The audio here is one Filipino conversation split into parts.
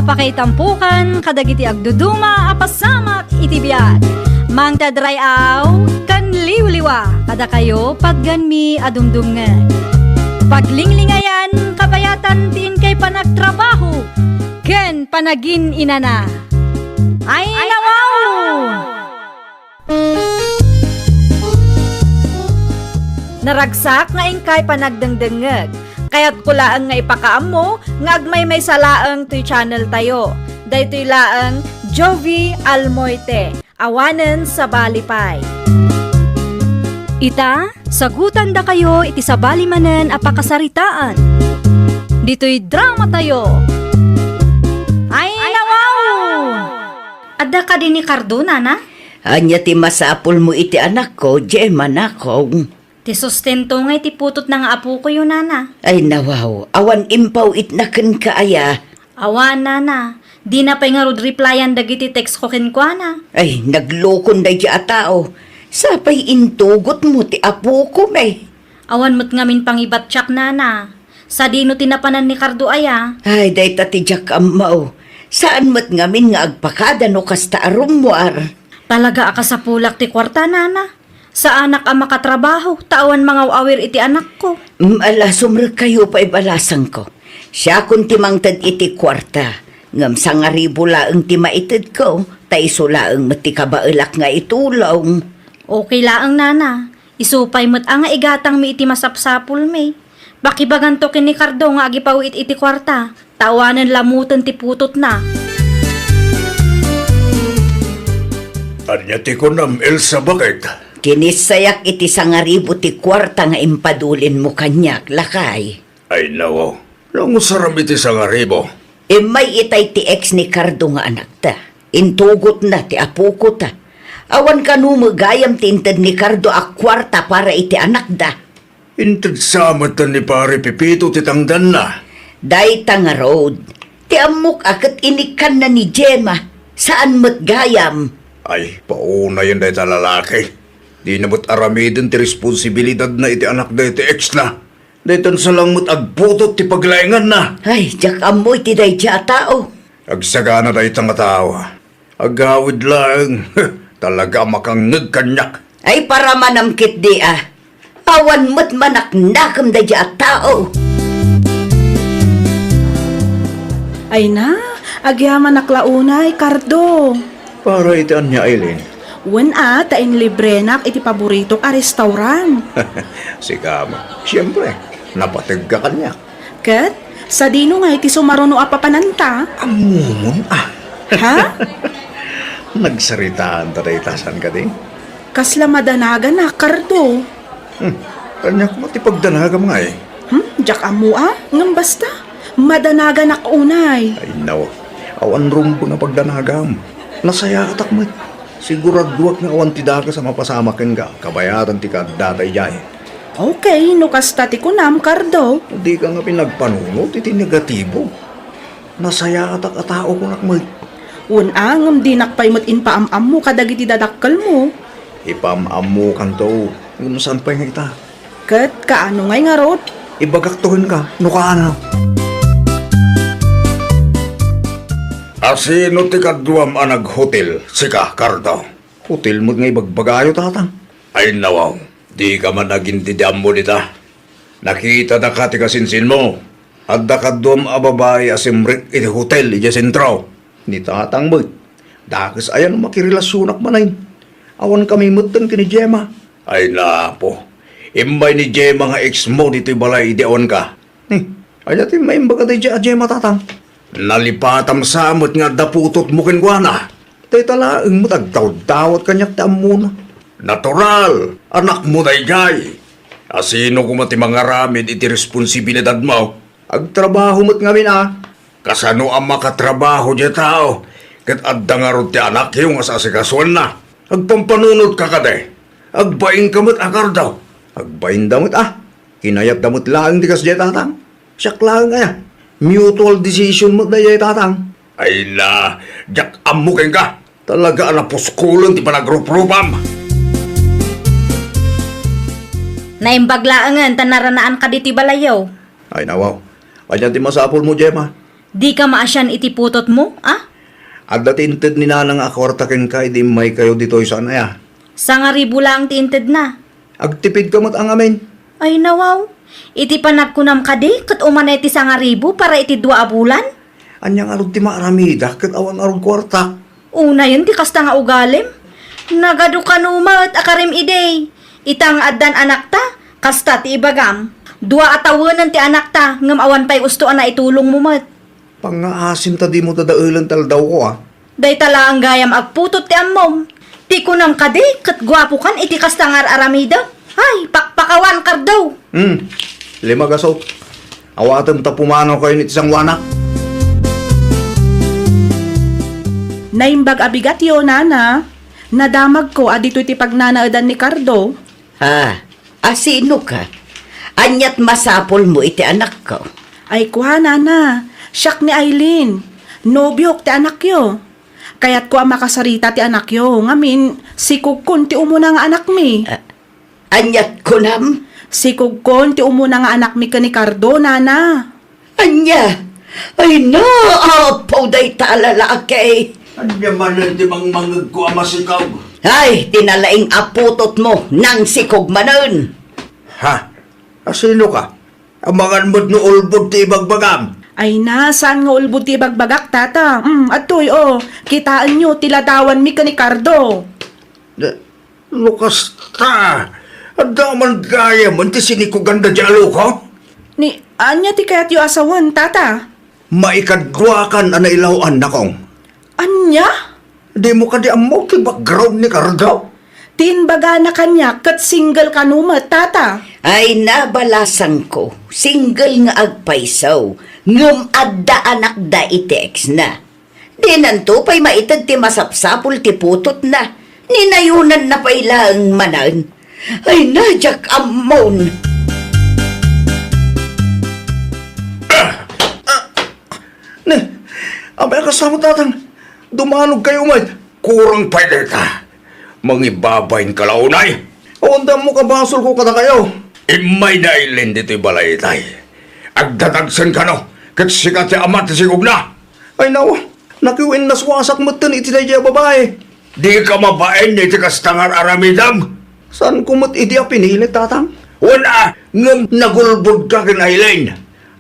apakaitampukan kadagiti agduduma apasamak iti biag. Mangtadrayaw kan liwliwa kada kayo pagganmi adumdumngan. Paglinglingayan kabayatan tiin kay panagtrabaho ken panagin inana. Ay nawaw! Naragsak nga ingkay panagdengdengeg. Kaya't kulaang nga ipakaam mo, nga agmay may salaang to'y channel tayo. Daytoy laang Jovi Almoite, awanen sa balipay. Ita, sagutan da kayo iti sa balimanen apakasaritaan. Dito'y drama tayo. Ay nawaw! Adda ka din ni Cardona na? Anya ti masapul mo iti anak ko, Gemma na ko. Ti sustento nga iti putot na nga apo ko yun, nana. Ay nawaw, awan impaw itnaken kaaya. Awan, nana. Di na pa'y nga rod replyan dagiti text ko kinkwana. Ay, naglokon day di atao. Sapay intugot mo ti apo ko, may. Awan mo't ngamin pangibat tsak, nana. Sa dino tinapanan ni Cardo aya. Ay, day tatidyak amaw. Saan mo't ngamin nga agpakada no kasta arumwar? Talaga aka sa pulak ti kwarta, nana. Sa anak ang makatrabaho, tawan mga awir iti anak ko. Ala, sumrag kayo pa ibalasang ko. Siya kung timangtad iti kwarta. Ngam sa nga ribula ang timaitid ko, taiso laang mati kabailak nga itulong. Okay laang, nana. Isupay mo't ang igatang mi iti masapsapul may. Bakibagan to kin ni Cardo nga agipaw iti kwarta. Tawanan lamutan ti putot na. Anya ti ko nam, Elsa, bakit? Kinisayak iti sangaribo ti kwarta nga impadulin mo kanyak, lakay. Ay nawaw, nang saram iti sa ngaribo. E may itay ti ex ni Cardo nga anak ta. Intugot na ti apo ko ta. Awan ka numagayam ti intad ni Cardo a kwarta para iti anak da. Intad samatan ni pare Pipito ti tangdan na. Day ta nga road. Ti amok akat inikan na ni Gemma. Saan mo't gayam? Ay, pauna yun day ta lalaki. Di namot aramidin ti responsibilidad na iti anak da iti ex na. Daytan sa lang mo't agputot ti paglaingan na. Ay, jak amoy ti day tiya tao. Agsagana day ta nga tawa. Agawid lang. Talaga makang nagkanyak. Ay, para manamkit di ah. Awan mo't manaknakam day tiya tao. Ay na, agyaman naklaunay, Cardo. Para iti anya, Aileen. Wen tain libre nak iti paborito ka restaurant. Si Kama. Siyempre, napatag ka kanya. Kat, sa dino nga iti sumaruno apapananta. Amumun Ha? Nagsaritaan ta day tasan ka din. Kasla madanaga na, Cardo. Kanya ko matipagdanaga mga eh. Jak amu ngam basta. Madanaga na kaunay. Ay naw, awan rumbo na pagdanagam. Nasaya atak mo. Siguraduak nga awan ti daga sa mapasamakin ka. Kabayaran ti kagdatay jay. Okay, no kasta ti kunam, Cardo. Di ka nga pinagpanunot iti negatibo. Nasaya atak atao ko nakmoy. Wen ngam di nakpay mo't inpaam-am mo kadagiti dadakkel mo. Ipamamu kan to. Kung saan pa nga ita. Kat, kaano ngay nga rot? Ibagaktuhin ka. No ka na. Asino ti kaduam anag hotel, sika, Cardo? Hotel mo nga ibagbagayo, tatang. Ay nawaw, di ka man nagintidiam mo nita. Nakita na ka ti kasinsin mo. At da kaduam ababay asimrik iti hotel, iti sentro. Ni tatang mo. Dakas ayan makirelasyonak manayin. Awan kami mutan kini Gemma. Ay na po. Imbay ni Gemma nga ex mo dito balay ideon ka. Ay ti may imbaga ti Gemma, tatang. Nalipatam samot nga daputot mo kinkwana. Tay talaang mo tagtawdawat kanyak ta muna. Natural, anak mo day gay. Asino kumati mga ramid iti responsibilidad mo. Agtrabaho mo't ngamin Kasano ang makatrabaho diya tao. Kat adda nga ron ti anak yung asasikason na. Agpampanunod ka kade. Agbaing kamot akar daw. Agbaing damot Kinayat damot lang di kas diya tatang. Siyak lang kaya. Mutual decision mo na yay tatang. Ay na, jak amukin ka. Talaga na puskulan ti panagruprupam. Naimbaglaangan, tanaranaan ka diti balayaw. Ay nawaw. Kanya ti masapol mo, Gemma. Di ka maasyan iti putot mo, ah? At datinted ni nanang akwarta ken ka, di may kayo dito saan aya. Sa nga ribo lang tinted na. Agtipid ka mat ang amin. Ay nawaw, iti panagkunam ka di, kat umanay ti sa nga ribo para iti 2 a bulan? Anyang arog ti maaramida, kat awan arog kwarta. Una yun, ti kasta nga ugalim. Nagadu kanumat, akarim iday. Itang addan anak ta, kasta ti ibagam. 2 atawanan ti anak ta, ngam awan pa'y usto na itulong mo mat. Pangaasim ta di mo tadaulan taldaw ko ah. Day tala ang gayam agputot ti ammom. Ti kunam ka di, kat gwapo kan iti kasta nga aramida. Ay, pakpakawan kar daw. 5 gaso. Awatan ta pumanaw kayo ni isang wanak. Naimbag abigat yo, nana. Nadamag ko adito iti pagnanaadan ni Cardo. Sino ka? Anyat masapol mo iti anak ko. Ay kuha, nana. Siyak ni Aileen. Nobyok ti anak yo. Kaya't ko ang makasarita ti anak yo. Ngamin, si Kukun ti umuna nga anak mi. Anyat ko nam? Si Kukun ti umuna nga anak mi ka ni Cardo, nana. Anya? Ay na, apaw day talalaki. Anya man di mang mangag ko ang masikaw. Ay, tinalaing aputot mo nang sikog manon. Ha? Sino ka? Amangan mo't no ulbod ti ibagbagam. Ay na, saan nga ulbod ti bagbagak, tata? Atoy, kitaan nyo, tiladawan mi ka ni Cardo. Lukas ta. Adaman gaya man ti sinikuganda di aluko. Ni, anya ti kayat yu asawan, tata? Maikadwakan ana ilawan na kong. Anya? Di mo ka di amo ti background ni Cardo. Tinbaga na kanya, kat single kanumat, tata. Ay nabalasan ko, single nga agpaisaw, ngum adda anak da iti ex na. Di nanto pa'y maitag ti masapsapul ti putot na, ninayunan na pa'y laang manan. Ay nadyak amon. Ne, abay kasama tatang. Dumanog kayo mat. Kurang pwede ka. Mangibabayin ka launay. Onda mo kabasol ko kada kayo. Imay na ilin dito'y balay tay. Agdatagsan ka no. Kat sikat si amat sigog na. Ay nawa, nakiwin na swasak mo ito iti na babae. Di ka mabain iti kastangar aramidam. Saan ko mo't iti a pinilit tatang? Wala, ngam nagulbod ka kin Aileen.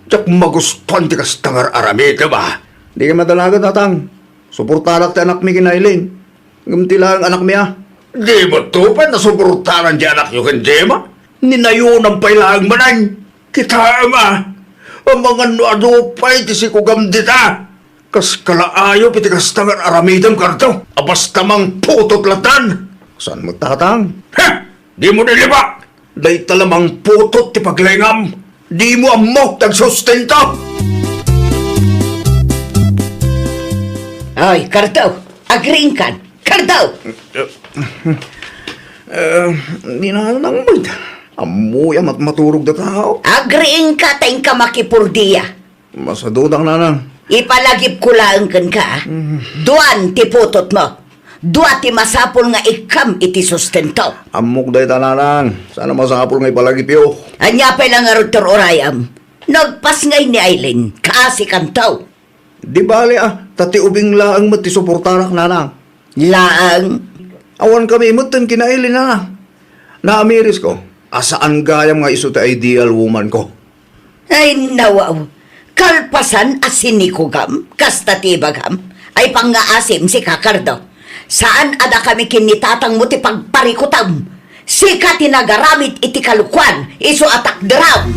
Tsak magustuhan ti kastangar aramidam ba? Di ka madalaga tatang. Suportarak ti anak mi kin Aileen. Ngam tila ang anak mi ah. Di mo tupan na suportaran di anak nyo kin Jema? Ninayon ang pailaang manay. Kita ma. Ang mga nuadupay ti si kugam dita. Kas kalaayo piti kastangar aramidam karto. Abas tamang putot latan. Saan mo tatang? Ha! Di mo niliba! Day talamang putot ti paglengam. Di mo amok tagsustento. Ay, Cardo, agreeing kan. Cardo! Di na nang mo't. Amoy amat maturog na tao. Agreeing ka tayong ka makipurdiya. Masadudang nanang. Ipalagip ko lang kan ka. Duan ti putot mo. Dua ti masapol nga ikam iti sustento. Amok day tananang. Sana masapol nga ipalagip yo. Anya pa lang nga Dr. Orayam. Nagpas ngay ni Aileen. Kaasi kantaw. Di bali tati ubing laang mat ti suportarak nanang. Laang. Awan kami imutan kinailin nanang. Naamiris ko. Asaan gayam nga iso ti ideal woman ko. Ay nawaw. Kalpasan asinikugam. Kasta tibagam. Ay pangaasim si Kakardo. Saan ada kami kinitatang mo ti pagparikutam? Sika tinagaramit iti kalukwan. Iso atak dram.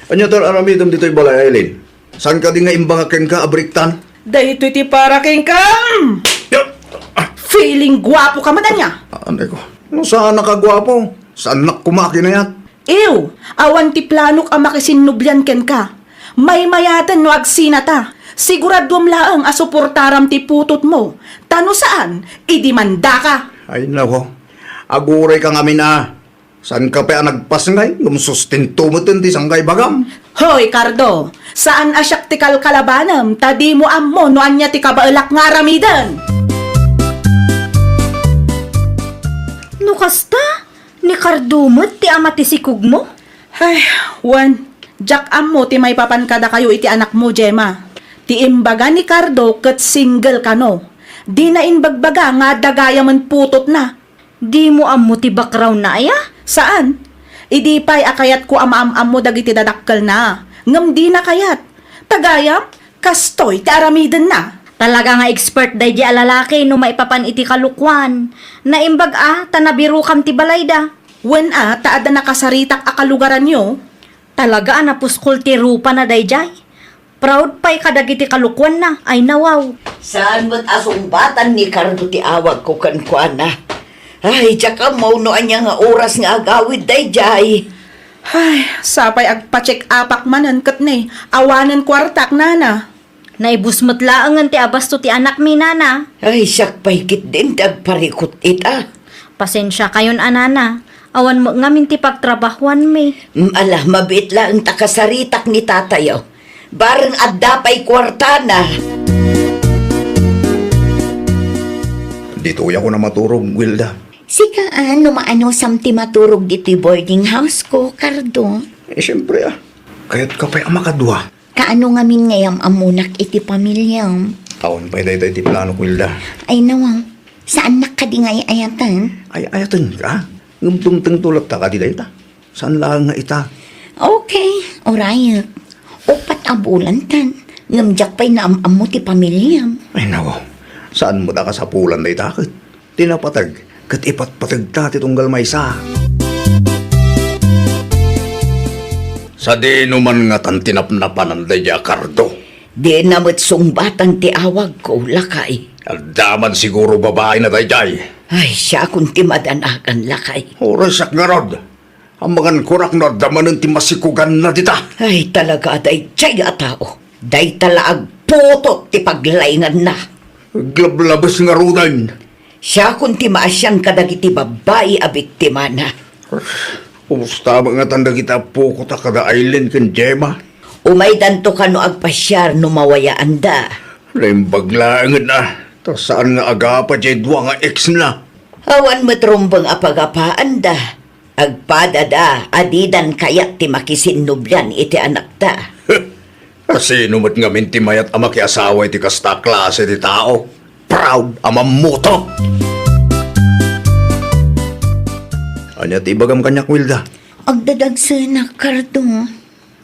Anya tar aramidam dito'y balay Aileen. Saan ka di nga imbangakeng ka abriktan? Dahito iti para keng kam. Feeling gwapo ka man niya. Anay ko. No, saan nakagwapo? Saan nakumaki na yan? Ew, awan ti planok ang makisinubyan ken ka. May mayatan no agsinata. Siguradom laang asuportaram ti putot mo. Tano saan? Idimanda ka. Ay nako. Aguray ka nga mina. Saan ka pa nagpasngay? Gumsustinto mo ti sanggay bagam. Hoy, Cardo, saan asyak ti kalkalabanam? Tadi mo ammo no anya ti kabaelak nga ramidan. No kasta? Ni Cardumot ti ama ti sikug mo? Ay, Juan, Jack mo ti may papankada kayo iti anak mo, Gemma. Ti imbaga ni Cardo ket single kano. Di na inbagbaga nga dagaya man putot na. Di mo ammo ti bakraw na aya? Saan? Idi pa'y akayat ko amaam-am mo dagiti dadakkel na. Ngam di na kayat. Tagayam, kastoy ti aramiden na. Talaga nga expert day di alalaki no maipapan iti kalukwan. Naimbag tanabiru kam ti balayda. Wen taada nakasaritak akalugaran nyo. Talaga napuskol ti rupa na day jay. Proud pa'y kadagiti kalukwan na, ay nawaw. Saan mo't asumbatan ni Cardo ti awag ko kankwana? Ay, tsaka mauno anya nga oras nga agawid day jay. Ay, sapay agpa-check apak manan kat ne. Awanan kwartak nana. Naibusmot laangan ti abasto ti anak mi nana. Ay, siyak paikit din dagparikot ita. Pasensya kayon anana. Awan mo ngamin ti pagtrabahuan mi. Ala, mabit lang takasaritak ni tatayo. Bareng adda pa'y kwartana. Dito ko na maturog, Wilda. Sika maano samti maturog dito'y boarding house ko, Cardo. Siyempre Kaya't ka pa'y amakadwa. Kaano nga min ngayam amunak iti pamilyam. Taon pa'y day ti plano, Wilda. Ay nawang, saan nakadingay ayatan? Ay, ayatan ka. Ngumtungtang tulad ta ka di day ta. Saan lang nga ita? Okay, orayat. Upat abulan tan. Ngamjak pa'y naamam mo ti pamilyam. Ay, nako. Saan mo ta kasapulan day takot? Tinapatag. Kat ipatpatag ta titunggal may sa. Sa di numan nga tan tinapnapan day Cardo. Di namot sumbatan ti awag ko, lakay. Aldaman siguro babae na day. Ay, siya kung ti madanakan, lakay. Oras sak nga rod. Ang mga kurak na damanan ti masikugan na dita. Ay, talaga, day tiyay tao. Day talaag putot ti paglaingan na. Glablabas nga rudan. Siya kung ti maasyang kadagiti babae a biktima na. Umusta mga tanda kita po ko ta kada island kan Gemma. Umay danto ka no agpasyar no mawayaan da. Laimbaglaangan na. Ta saan nga aga pa dyan dwa nga ex na. Awan matrumbang apagapaan da. Agpada da, adidan kayat ti makisinublan iti anak da. Kasi numat nga minti mayat ama ki asawa iti kasta klase ti tao. Proud ama moto. Anya ti bagam kanyak Wilda. Agdadagsana, Cardo.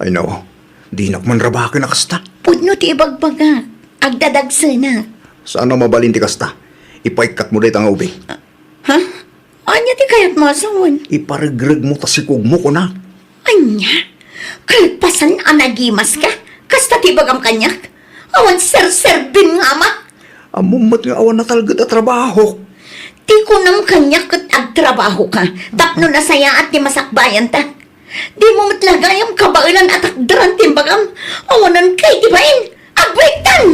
Ay no, di nakman rabakin na kasta. Pudno ti ibagbaga. Agdadagsana. Saan na mabalin ti kasta? Ipaikat mo day tanga ubing. Ha? Anya ti kayat masawan? Iparigreg mo tasikog mo ko na. Anya? Kalpasan anagimas ka? Kasta ti bagam kanyak? Awan ser-serbin nga ama? Amumat nga awan na talaga at trabaho. Ti ko nam kanyak at agtrabaho ka. Tapno na saya at ti masakbayan ta. Di mo matlagayam kabailan at akdaran ti bagam. Awanan kay ti bain. Agbaitan!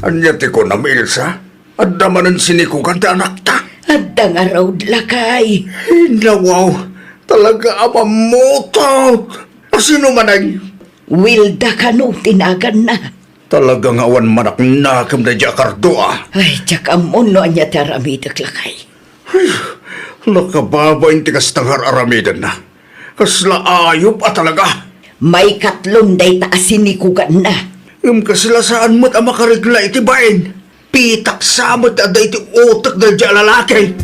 Anya ti ko na Ilsa. At damanan sinikugan ti anak ta. Adda nga raw lakay. Nawaw, talaga ama moto. Sino manay? Wilda ka no, tinagan na. Talaga nga awan manak nakam na Cardo Ay, tsaka mo no anya taramidak lakay. Nakababain ti kastangar aramidan na. Kasla ayop talaga. May katlon day taasinikugan na. Kasla saan mo't ang makarigla iti bain. Pitak samot at iti utak na lalaki.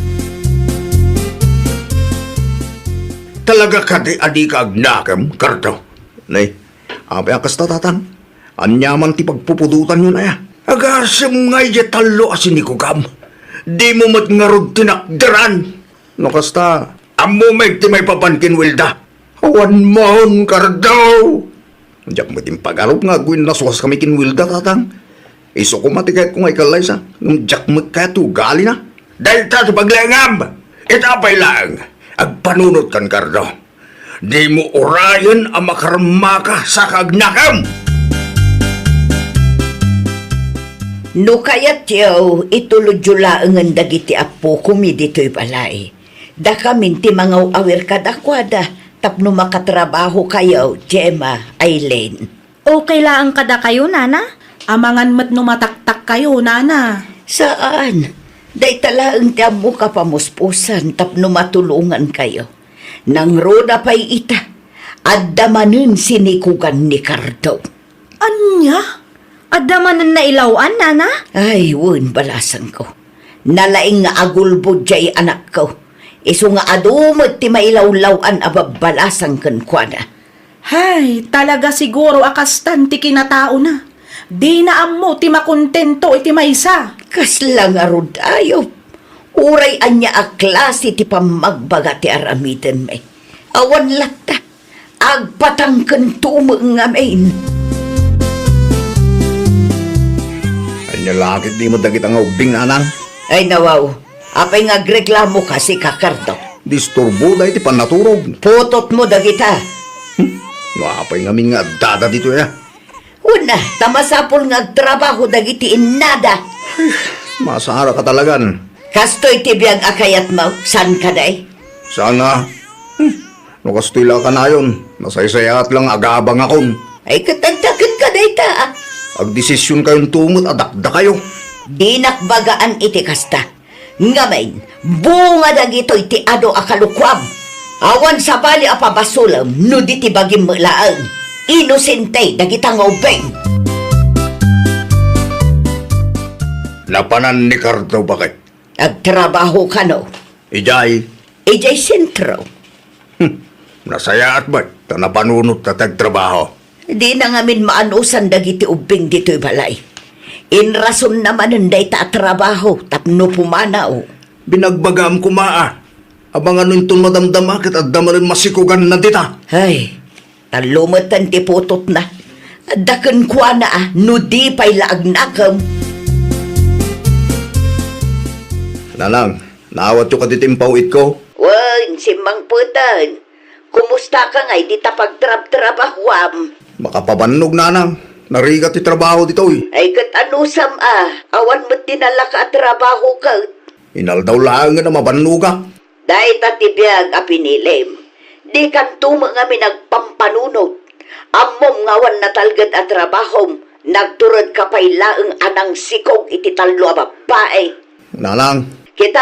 Talaga ka di adi ka agnakam, Cardo. Nay, abe ang kasta tatang. Anyaman ti pagpupudutan yun aya. Agasam nga talo asin ni Kugam. Di mo mat nga rod tinakdaran. No kasta, amo may ti may papankin Wilda. Awan mohon, Cardo. Diyak mo tin pag-arop nga gawin naswas kami kin Wilda tatang. Iso ko matikait ko nga ikalay sa. Nung diyak mo kaya tugali na. Dahil ta sa paglangam. Itapay lang. Agpanunot kan, Cardo. Di mo orayan ang makarmaka sa kagnakam. No kayat yaw, ituludjula ang dagiti apo kumi dito'y balay. Da kamin ti mga awir kadakwada, tapno makatrabaho kayo, Gemma, Aileen. Okay lang kada kayo, nana? Amangan mat numataktak kayo, nana. Saan? Day tala ang tiyamo ka pamuspusan, tapno matulungan kayo. Nang roda pa'y ita, addamanin sinikugan ni Cardo. Anya? Adamanan na ilawan, nana? Ay, wun balasan ko. Nalaing nga agulbod jay anak ko. Iso nga adumot ti mailawlawan ababalasan kan kwa na. Hay, talaga siguro akastan ti kinatao na. Di na ammo ti makontento iti maysa. Kaslang arod ayop. Uray anya a klase ti pamagbaga ti aramiden may. Awan lata. Agpatangken tumo nga main. Anya lakit di mo dagit ang ubing, nanang. Ay nawaw. Apay nga agreklamo ka si Kakardo. Disturbo da iti panaturog. Putot mo dagita. Napay ngamin nga dada dito ya. Una, tamasapol nga agtrabaho dagiti innada. Masara ka talagan. Kastoy tibiyang akayat mo, san ka day? Sana. Nakastila ka na yun. Nasaysayat lang agabang akon. Ay katagdagan ka day ta. Agdesisyon kayong tumot, adakda kayo. Di nakbagaan iti kasta. Ngamain, bunga dagito iti ado akalukwam. Awan sa bali apabasulam, no di ti bagim mulaang. Inosente dagitang ubeng. Lapanan ni Cardo bakit? Agtrabaho ka no. Ijay, Ijay sentro. nasaya at ba't? Tanapanunot na tagtrabaho. Di na ngamin maanusan dagiti ubing dito'y balay. Inrason naman nanday ta trabaho tapno pumanaw. Binagbagam kumaa. Abang ano itong madamdam akit at damarin masikugan na dita. Ay, talumatan ti putot na. Dakan kwa na no di pa'y laagnakam. Nanang, naawat yung kaditimpawit ko. Wan, si Mang Putan. Kumusta ka ngay di tapagtrab-trabahwam? Makapabannog, nanang. Narigat yung trabaho dito eh. Ay kat anusam awan mo tinala ka trabaho ka. Inaldaw lang nga na mabannuga. Dahil tatibiyag a pinilim. Di kan tuma nga minagpampanunot. Amom ngawan na talgad at trabahom. Nagturod ka pa'y laeng anang sikog iti talo a babae. Nanang, Kita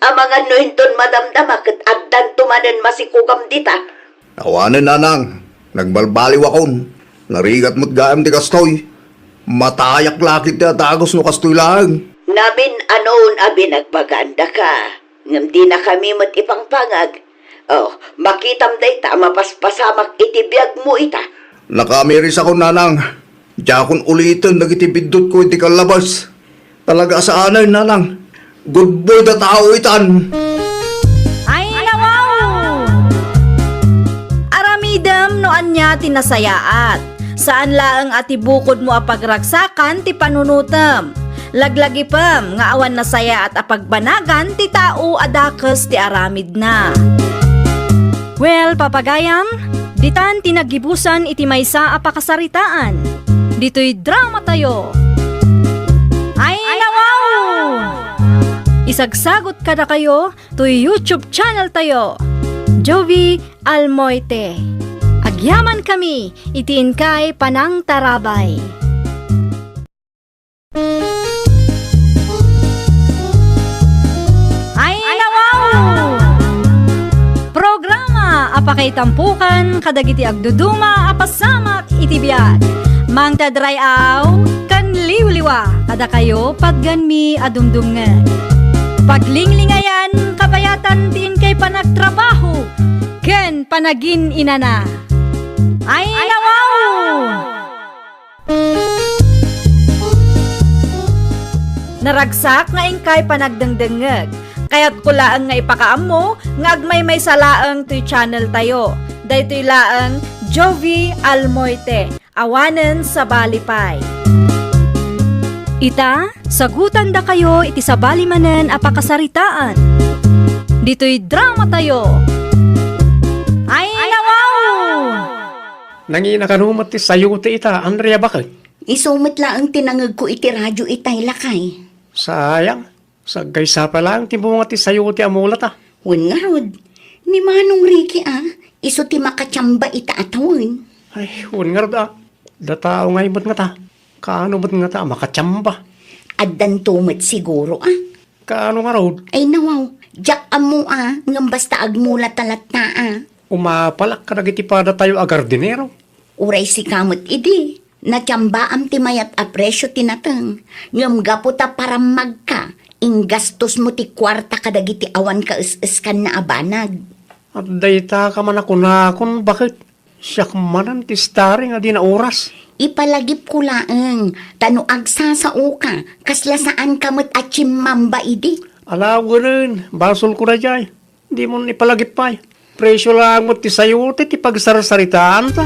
ang mga nuhinton madamdama kat addan tumanen masikugam dita. awanan nanang. Nagbalbaliw akon. Narigat mo't gaam di kastoy. Matayak lakit na tagos no kastoy lang. Namin anon abi nagpaganda ka. Ngam di na kami mat ipangpangag. Oh, makitam day ta mapaspasamak itibiyag mo ita. Nakamiris ako, nanang. Diya akong ulitin, nagitibidot ko iti kalabas. Talaga sa anay, nanang. Good boy na tao itan. Ay, nawaw! Aramidam no anya tinasayaat. Saan laang ati bukod mo apagragsakan ti panunutam. Laglagi pam, nga awan na saya at apagbanagan ti tao adakes ti aramid na. Well, papagayam, ditan tinagibusan iti maysa apakasaritaan. Dito'y drama tayo. Ay, nawaw! Isagsagot kada kayo to YouTube channel tayo. Jovi Almoite. Agyaman kami, itiin kay Panang Tarabay. Ay, nawaw! Programa apakay tampukan kadagiti agduduma apasamak itibiyat. Mang tadrayaw kan liwliwa kada kayo padganmi adumdumngan. Paglinglingayan kapayatan din kay panagtrabaho ken panagin inana. Ay, nawaw! Naragsak nga ingkay panagdengdengeg. Kaya't kulaang nga ipakaam mo, nga agmay may salaang to'y channel tayo. Daytoy laang Jovi Almoite, awanen sa balipay. Ita, sagutan da kayo iti sa balimanen apakasaritaan. Dito'y drama tayo. Ay, nawaw! Nangina ka numat ti sayuti ita, Andrea bakit? Isumit lang ang tinangag ko iti radyo itay lakay. Sayang, sagaysa pa lang ti bunga ti sayuti amulat ah. Wen nga rod, ni Manong Ricky iso ti makatsamba ita atawin. Ay, huwag nga rada. Datao nga ibot nga ta. Kaano ba't nga ta makatsamba? Addan tumit siguro Kaano nga rod? Ay nawaw, Jak amo ngam basta agmula talat na Umapalak ka nagiti pada tayo agardinero. Uray si kamot idi. Natyamba am ti mayat a presyo tinatang. Ngam gaputa para magka. Ingastos mo ti kwarta kadagiti awan ka is-iskan na abanag. At dayta ka man ako na kung bakit siyak manan ti starring adi na oras. Ipalagip ko laeng. Tano agsasao ka. Kasla saan kamot at chimmamba idi. Alaw ganun, basol ko na jay. Di mo ipalagip pa. Presyo lang mo ti sayote ti pagsarsaritaan ta.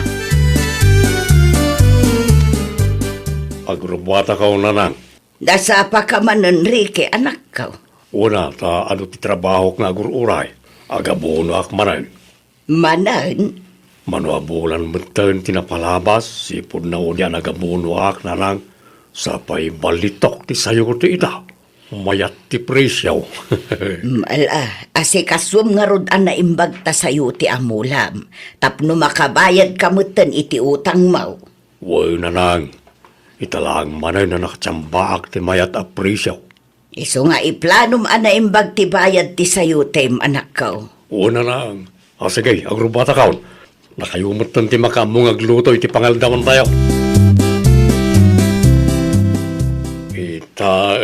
Agrobata ka na. Dasa pa ka man, Enrique, anak ka. Una, ta ano ti trabaho nga agururay. Agabono ak manan. Manan, Manuabulan meten tinapalabas, sipod na unya nagabono ak na lang. Sapay balitok ti sayote ita. Mayat ti presyaw. mala, asikaswam nga rodan na imbag ta sayo ti amulam. Tapno makabayad kamutan iti utang mo. Way na lang. Italang manay na nakatsambaak ti mayat a presyaw. Iso nga iplanom ana imbag ti bayad ti sayo tem anak ko. Una lang. Sige, agrubata kaon. Nakayumutan ti makamong agluto iti pangaldaman tayo. Ita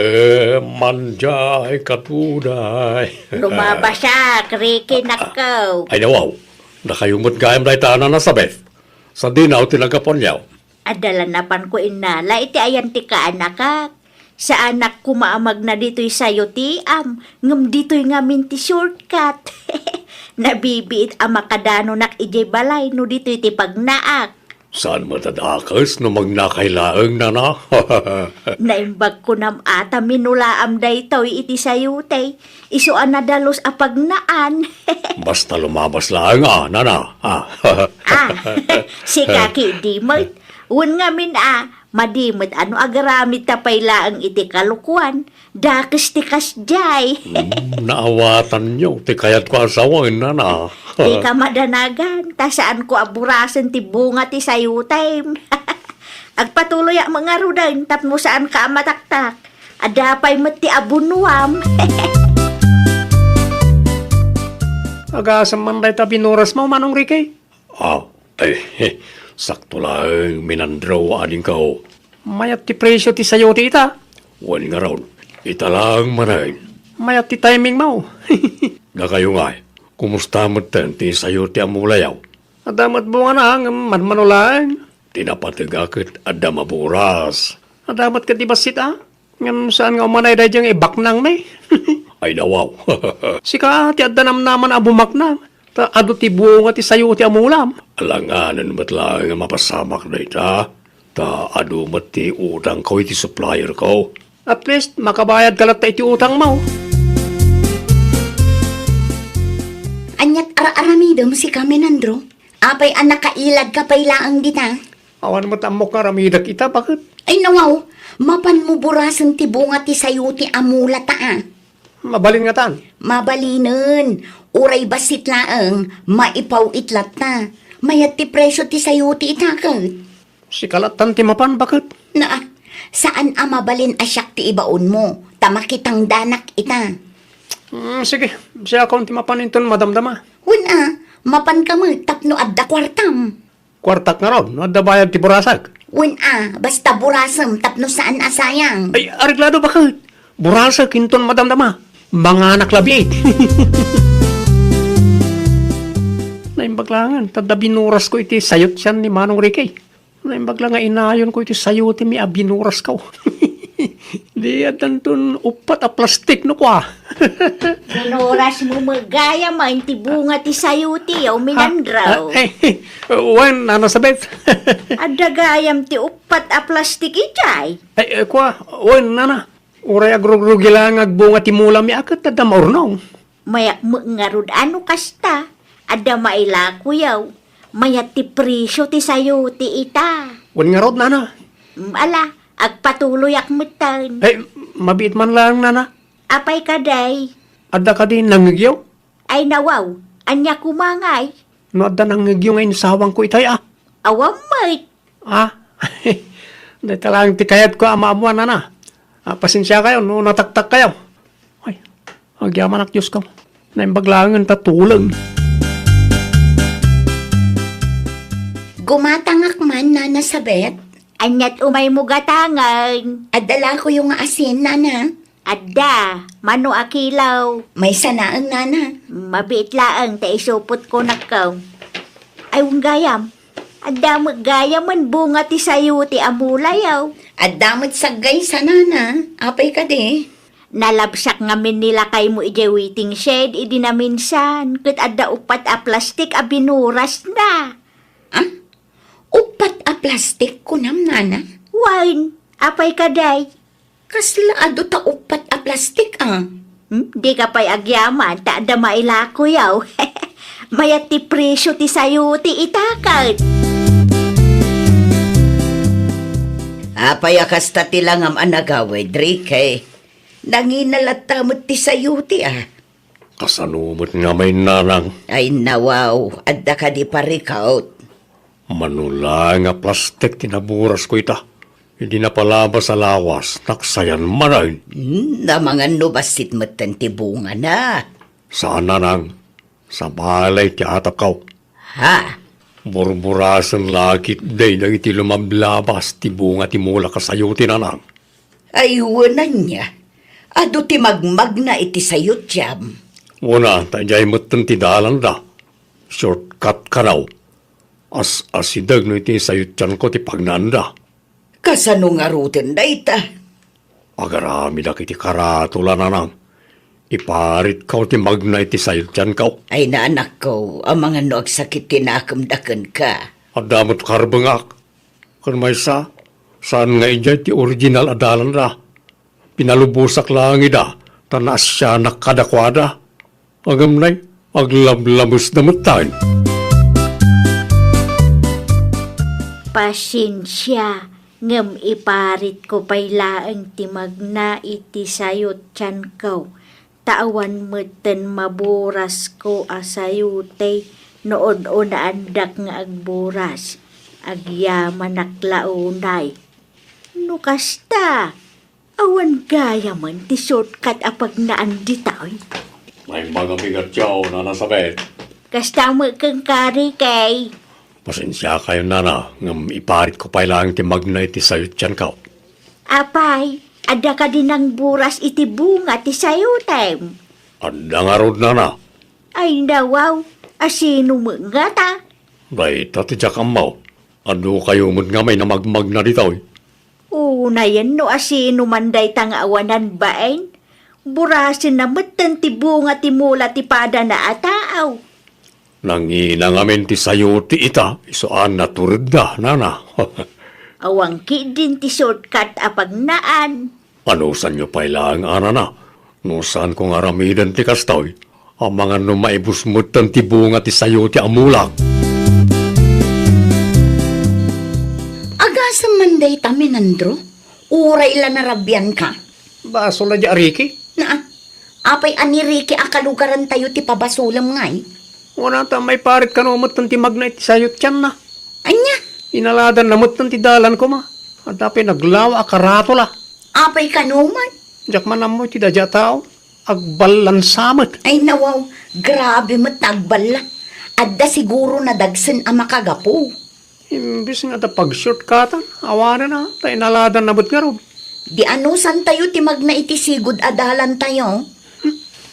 manjay katunay. Lumaba siya, Ricky nakaw. Ay nawaw. Nakayumot gayam dahi taana na sa Beth. Sa dinaw tinagapon niyaw. Adala napan ko inala, iti ayan ti kaanakak. Sa anak ko maamag na dito'y sayo ti ngam dito'y ngamin ti shortcut. Nabibiit ang makadano nak ijay balay, no dito'y ti pagnaak. Saan matadakas no magnakailaang na na? Naimbag ko nam ata minulaam daytoy iti sayutay. Isuan na dalos a pagnaan. Basta lumabas lang nana. Si kaki dimot. Un nga min madimot ano agaramit tapay laang iti kalukuan. Dakis ti kasjay. Naawatan niyo, ti kayat ko asawain nana. Di ka madanagan. Ta saan ko aburasan ti bunga ti sayutay. Agpatuloy ang mga rudan tapno saan ka mataktak. Adapay mo ti abunuam. Agasam man dahi ta binuras mo, Manong Ricky? Sakto lang, minandraw ading kao. Mayat ti presyo ti sayo ti ita. Wan nga raon, ita lang manay. Mayat ti timing mo. Gakayo nga, kumusta mo ten ti sayo ti amulayaw? Adamat bunga na, manmanulaan. Tinapatigakit adda maburas. Adamat ka ti basit Ngam saan nga umanay dahi diyang ibaknang na Ay nawaw. Sika ti adda naman abumaknang. Ta ado ti bunga ti sayo ti amulam. Alanganan mat lang nga mapasamak na ita. Ta ado mat ti utang ko iti supplier ko. At least makabayad kalat ta iti utang mo. Anyat ara-aramidom si Kaminandro. Apay anak kailad ka pailaang dita. Awan mo tamok nga ramidak ita, bakit? Ay nawaw, mapan mo burasan ti bunga ti sayo ti amula ta Mabalin nga tan. Mabalinen, uray basit laang, maipaw itlat na. Mayat ti presyo ti sayo ti itakat. Si kalatan ti mapan, bakit? Na, saan mabalin asyak ti ibaon mo? Tamakitang danak ita. Sige, siya akong ti mapan inton madamdama. Wala, mapan ka mo, tapno adda kwartam. Kwartak nga ron, adda bayad ti burasag. Wala, basta burasam, tapno saan asayang. Ay, ariglado bakit? Burasag inton madamdama. Mga anak labi. Naimbaglangan, tada binuras ko iti sayot siyan ni Manong Ricky. Naimbaglangan inayon ko iti sayot mi binuras ko. Di adan ton upat a plastik no kwa. Binuras mo magaya man ti bunga ti sayo ti yaw minandraw. Wen, ano sabit? Adda gayam ti upat a plastik ijay. Ay, kwa, wen, nana. Uray agrugrugi lang agbunga ti mula mi akat tada maurnong. Maya ngarud ano kasta. Adda maila kuyaw. Maya ti presyo ti sayo ti ita. Wen nga rod, nana. Ala, agpatuloy ak mutan. Ay, mabit man lang, nana. Apay kaday. Adda ka din nangigyaw? Ay nawaw, anya kumangay. No, adda nangigyaw ngayon sawang ko itay, Awam mait. Dahil talang ti kayat ko amamuan, nana. Pasensya kayo, no nataktak kayo. Ay, Agyaman ak Diyos ka. Naimbaglangan tatulang. Gumatangak man, Nana Sabet. Anyat umay mo gatangan. Adala ko yung asin, Nana. Adda, mano akilaw. May sanaang, Nana. Mabit laang, ta isupot ko na kaw. Ay, gayam. Adda magayam man bunga ti sayo ti amulayaw. At damot sagay sa Nana. Apay ka di. Nalabsak ngamin nila kay mo ije waiting shed, idi na minsan. Kat adda upat a plastik a binuras na. Ah? Upat a plastik ko nam, Nana. Wine, apay kaday. Kasla ado ta upat a plastik, ah. Di ka pa'y agyaman, ta adda mailako yaw. Mayat ti presyo ti sayo ti itakat. Apay akasta tilang am anagaway, Drake. Nanginalat ti sayuti ah. Kasanumot nga may nanang. Ay nawaw, adda ka di parikaut. Manula nga plastik tinaburas ko ita. Hindi na palabas sa lawas. Naksayan manayin. Na mga nubasit matan ti bunga na. Saan nanang? Sa balay ti atakaw. Ha? Burburasan lakit day na iti lumablabas ti bunga ti mula kasayo ti nanang. Ay wanan niya. Ado ti magmag na iti sayot jam. Una, tajay matan ti dalan da. Shortcut ka raw. Asidag no iti sayot tiyan ko ti pagnanda. Kasano nga rutin da ita? Agarami da kiti karatula nanang. Iparit ka ti magna iti sayot tiyan ka. Ay naanak ko, ang mga nagsakit tinakamdakan ka. At damot karbangak. Kan may saan nga ijay ti original adalan da. Pinalubusak lang ida, tanas siya nakadakwada. Agam na'y, aglablabos na matayin. Pasensya, ngem iparit ko pa'y laang ti magna iti sayot tiyan kaw. Tawan meten maburas ko asayute noon o naandak nga agburas. Agyaman aklaunay. No kasta, awan gaya man ti shortcut apag naandi taoy. May mga bigat yaw na nasabit. Kasta mo kang kari kay. Pasensya kayo nana, ngam iparit ko pa lang ti magna iti sayot tiyan ka. Apay, ada ka din ng buras iti bunga ti sayutem. Adda nga rod nana, Ay nawaw, asino mo nga ta? day tatidyak amaw. Ado kayo mo't nga may namagmag na dito. Una yan no asino manday tang awanan baen. Burasin na matan ti bunga ti mula ti pada na ataaw. Nanginang amin ti sayo ti ita, isoan na turid da, nana. Awang ki din ti shortcut apag naan. Ano san nyo pa ilang anana? No saan kong aramidan ti kastoy? Ang mga numaibusmutan ti bunga ti sayo ti amulak. Agasam manday tamin, Andro. Uray la narabyan ka. Baso na di ariki? Na, apay ani Ricky akalugaran tayo ti pabasulam ngay. Wala ta may parit ka no mutan ti magna iti sayo tiyan na. Anya, Inaladan na mutan ti dalan ko ma. At dapat naglawa akaratula. apay kanuman. Diyak man mo ti dadya tao. Agbalan samat. Ay nawaw, grabe mo't nagbala. Adda siguro na dagsan ang makagapo. Imbis nga ta pag-shortcutan, awanan na. Ta inaladan na but nga ro. Di ano san tayo ti magna iti sigud adalan tayo.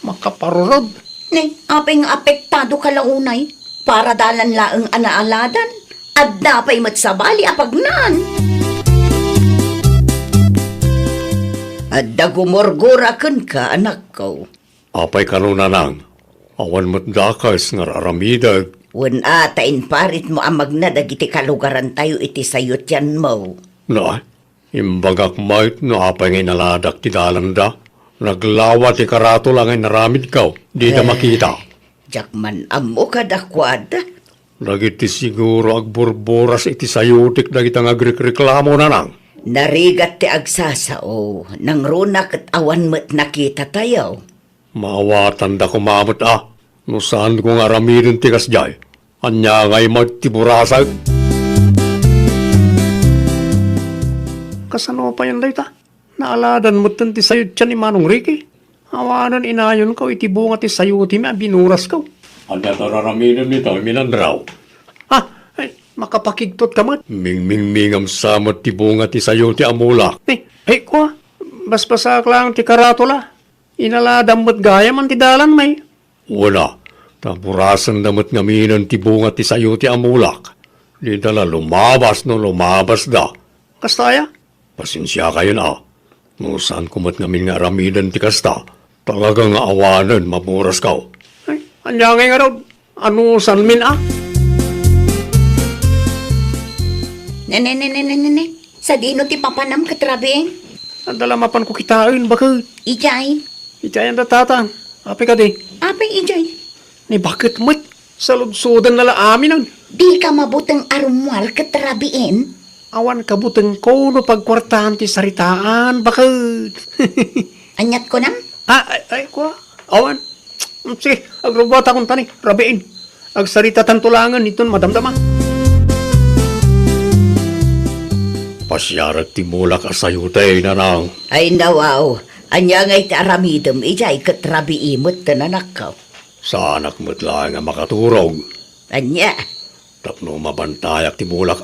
Makaparurod. Ne, apay nga apektado ka launay. Para dalan laeng anaaladan. Adda pa'y matsabali apagnan. Adda gumorgurakan ka, anak ko. Apay kanuna nang. Awan mo't dakas nga raramidag. Wen atain parit mo ang magnadag iti kalugaran tayo iti sayot yan mo. Na, imbagak mait no apay ngay naladak ti dalan da. Naglawa ti karato lang ay naramid ka. Di ta makita. Jakman amo kadakwada. Dagiti siguro agburburas iti sayutik dagitang agrekreklamo na nang. Narigat ti agsasao, nang runak at awan mo't nakita tayo. Maawatan da kumamot No saan ko nga ramirin ti kasjay. Anya ngay magtiburasag. Kasano pa yan dayta? Naaladan mo ti sayot siya ni Manong Ricky. Awanan inayon ko, iti bunga ti sayuti mi, binuras ko. Anya tararaminan nito, minandraw. Ha? Ay, makapakigtot ka man. Mingmingmingam samot ti bunga ti sayuti amula. Ay, kwa, baspasak lang ti karatula. Inaladamot gaya man ti dalan may. Wala, tapurasan damot ngaminan ti bunga ti sayuti amulak. Di dala lumabas no lumabas da. Kastaya? Pasensya kayo na. Nusan kumat ngamin nga ramidan ti kasta. Talagang awanan, maburas ka. Ay, anya nga raw. Ano san min ah? Nene. Sa dino ti papanam katrabi. Andala mapan ko kitain, bakit? Ijay. Itayan da tatang. Api ka di. Apay ijay. Ni bakit mat? Sa lubsudan nala amin ang. Di ka mabutang arumwal katrabiin. Awan kabuteng ko no pagkwartahan ti saritaan, bakit? Anyat ko nam? Ay, ko. Awan. Sige, agrobot akong tani, rabiin. Agsarita tantulangan iton madamdama. Pasyarat ti mulak asayutay na nang. Ay nawaw, anya nga'y taramidam, ijay katrabi imot tananakaw. Sa anak mo't lang nga makaturog. Anya, Tapno mabantayak ti mulak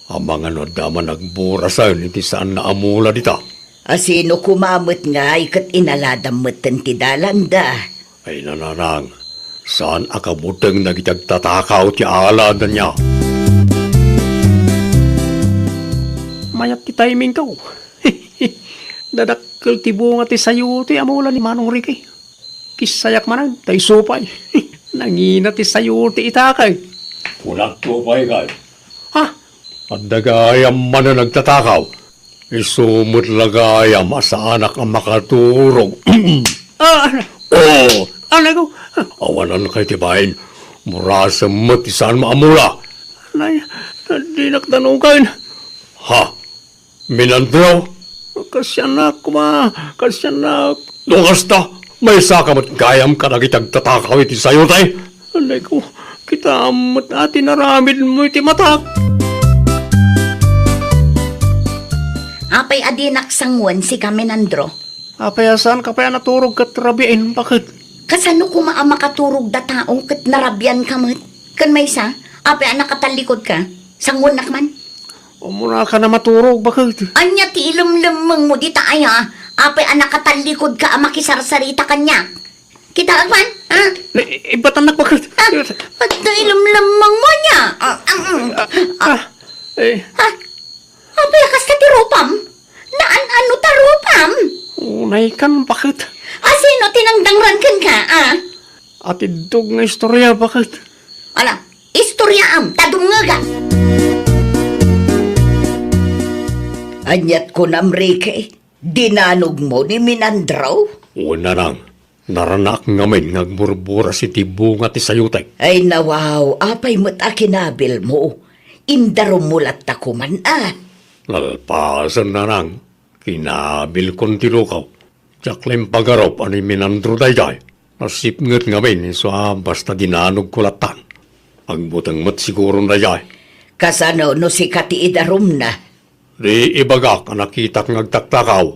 Ang mga nadaman nagburasan iti saan na amula dita. asino kumamot nga ikat inaladam mo't ti dalanda. Ay nananang, saan akabuteng nagitagtatakaw ti aladan niya? Mayat ti timing ka. Dadakkel ti bunga ti sayuti amula ni Manong Ricky. Kisayak manan, tay supay. Nangina ti sayuti itakay. Kulang supay kay. Ha? At dagayam man na nagtatakaw. Isumot lagayam asa anak ang makaturog. Ano ko? Awanan kay tibayin. Murasa matisan maamula. Nay, dinakdanugan. Ha? Minandraw? Kasyanak, kasyanak. Dungasta, may sakamot gayam ka na kitagtatakaw iti sayo tay. Alay ko, kita amot atin naramid mo iti matak. Apay adinak sangwan si Kaminandro. Apayasan ka pa naturog kat rabiin, bakit? Kasano ko makaturog da taong kat narabyan kamot? Kan may sa, apay nakatalikod ka. Sangwan nakman. Umuna ka na maturog, bakit? Anya ti ilumlumang mo di taaya. Apay nakatalikod ka makisarsarita kanya. Kita agman, ha? Ibat anak, bakit? At ilumlumang mo niya. Apay akas ka ti rupam? Naan-ano ta rupam? Unay kan, bakit? Sino tinangdangran kan ka, Atidog nga istorya, bakit? Ala, istoryaam, tadungaga. Anyat ko namrike, dinanog mo ni Minandraw? Una nang, naranak ngamin ngagburbura si tibunga ti sayutay. Ay nawaw, apay mo't akinabil mo. Indarom mulat takuman Lalpasan na nang, kinabil kon ti lukaw. Jaklem pagarop ani Minandro dayday. Nasipnget ngamin so basta dinanog kulatan. Agbutang mat siguro dayday. Kasano no si kati idarom na. Di ibagak ang nakitak ngagtaktakaw.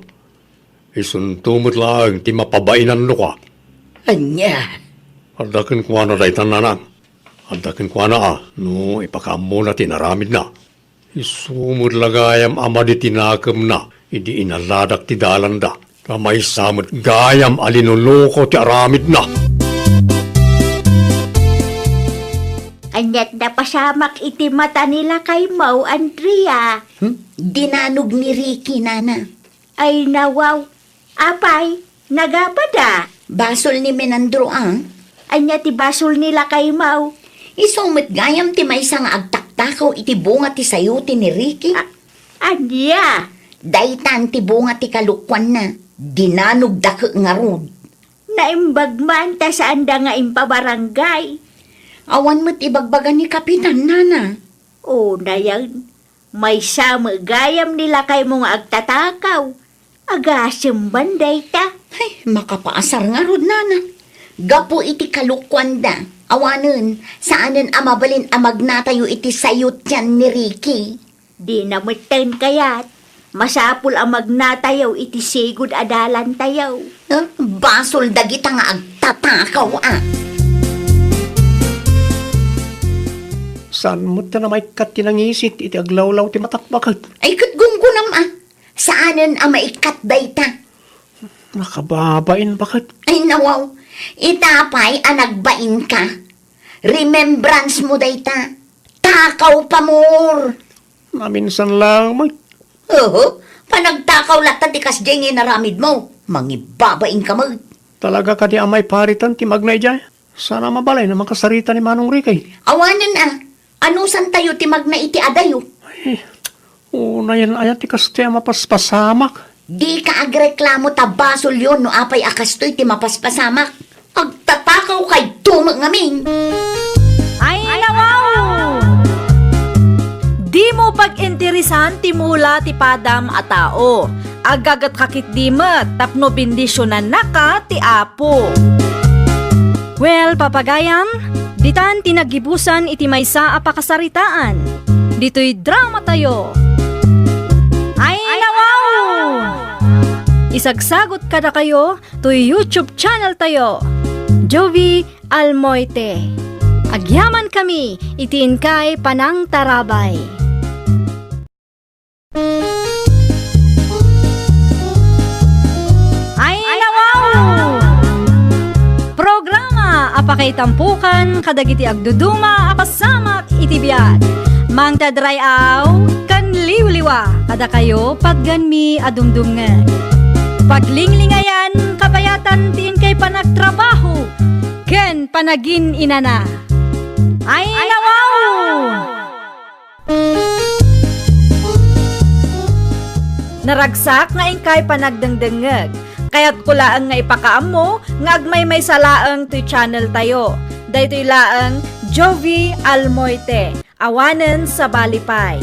Isuntumot lang ti mapabainan luka. Anya, Adakin ko na day tananang. Adakin ko na no ipakamo na tinaramid na. Isumod lagayam ama di tinakam na. Idi inaladak ti dalanda. Kamay samot gayam alinuloko ti aramid na. Anyat na pasamak iti mata nila kay Mau, Andrea. Dinanog ni Ricky, nana. Ay nawaw. Apay, nagapada. Basol ni Minandro, Anyat ti basol nila kay Mau. Isumot gayam ti may isang agtaktakaw iti bunga ti sayuti ni Ricky. Anya, Daytan ti bunga ti kalukwan na. Dinanog dako nga rod. naimbag man ta saan da nga impabarangay. Awan mo't ibagbagan ni Kapitan, nana. O na yan, may samagayam nila kay mong agtatakaw. Agasem banday ta. Ay, makapaasar nga rod, nana. Gapo iti kalukwan da. Awanon, saanan amabalin amagnatayo iti sayot yan ni Ricky. Di namutan kayat. Masapul ang magnatayaw iti sigud adalan tayaw. Basol dagita nga agtatakaw Saan mo ta na may katinangisit iti aglawlaw ti matakbakat? Ay kutgunggunam Saanan maikat dayta? Nakababain bakit? Ay nawaw, itapay nagbain ka. Remembrance mo dayta. Takaw pa more. Naminsan lang may. Oo, panagtakaw lata di kasjay nga naramid mo. Mangibabain ka mo. Talaga ka di amay paritan ti magnay jay. Sana mabalay na makasarita ni Manong Rikay. Awanan Anusan tayo ti magna iti adayo? Ay, una yan ayat ti kastya mapaspasamak. Di ka agreklamo ta basol yun no apay akastoy ti mapaspasamak. Agtatakaw kay tumag ngamin. Ay, nawaw! Di mo pag-interesan ti mula ti padam a tao. Agagat kakit dimet, tapno bindisyonan na ka ti apo. Well, papagayam, ditan tinagibusan iti maysa a pakasaritaan. Dito'y drama tayo. Ay, nawaw! Isagsagot kada kayo to YouTube channel tayo. Jovi Almoite. Agyaman kami, itiin kay Panang Tarabay. Ay, nawaw! Programa apakay tampukan kadagiti agduduma apasamak itibiyat. Mang tadray aw kan liwliwa kada kayo pagganmi adumdumngan. Paglinglingayan kabayatan tiin kay panagtrabaho ken panagin inana. Ay, nawaw! Naragsak nga ingkay panagdengdengeg. Kaya't kulaan nga ipakaam mo nga agmay may salaang to channel tayo. Daytoy laang Jovi Almoite. Awanen sa Balipay.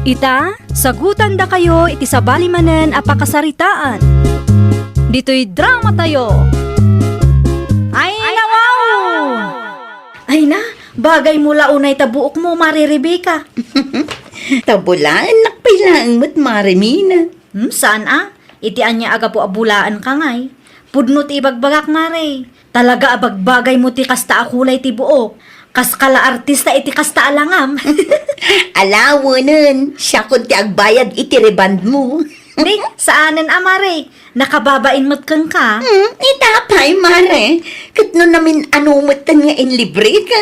Ita, sagutan da kayo iti sa balimanen apakasaritaan. Dito'y drama tayo. Ay, nawaw! Ay na, bagay mula unay tabuok mo, Mari Rebecca. Tabulaan nakpailaan mo't marimina. Saan Iti anya aga po abulaan ka ngay. Pudno ti ibagbagak, Mari. Talaga abagbagay mo ti kasta akulay ti buok. Kas kala artista iti kasta alangam. Alawanan, siya kung ti agbayad iti reband mo. Di, saanan Mari? Nakababain mo't kang ka. Itapay, mare. Katno namin anumutan nga in libre ka.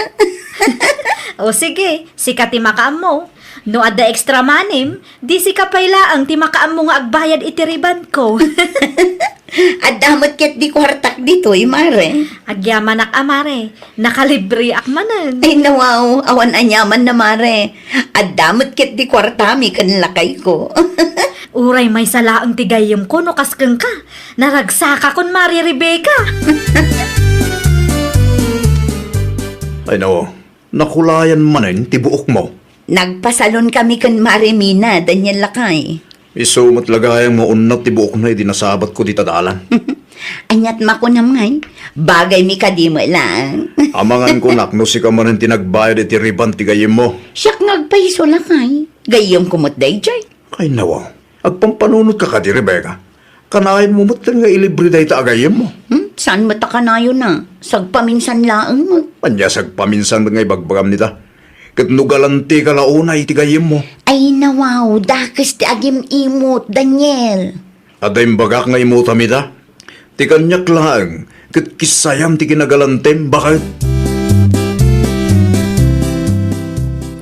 O sige, sikat ti makaam mo. No ada extra manim, di si kapayla ang ti makaam mo nga agbayad iti riban ko. At damot ket di kwartak dito, mare. Agyaman ak Mare, nakalibre ak manan. Ay nawaw, awan anyaman na mare. At damot ket di kwartami kan lakay ko. Uray may sala ang tigayom ko no kaskeng ka. Naragsaka kon Mari Rebecca. Ay nawa, nakulayan manin tibuok mo. Nagpasalon kami kan Mare Mina, Daniel Lakay. Isumot lagayang maunat tibuok na idinasabat ko di tadalan. Anyat makunam ngay, bagay mi kadimo lang. Amangan ko nak no si ka manin tinagbayad iti riban ti gayem mo. Siyak ngagpaiso Lakay. Gayom kumot day, Joy. Ay nawa, agpampanunod ka ka di Rebecca. Kanain mo mo't nga ilibre day ta agayem mo. Saan matakanayo na? Sagpaminsan laang mo. Panyasag paminsan nga ibagbagam nita. Kat nugalanti ka launa iti gayem mo. Ay nawaw, dakas ti agim imot, Daniel. Aday bagak nga imutamita. Ti kanyak lang, kat kisayam ti kinagalantem, bakit?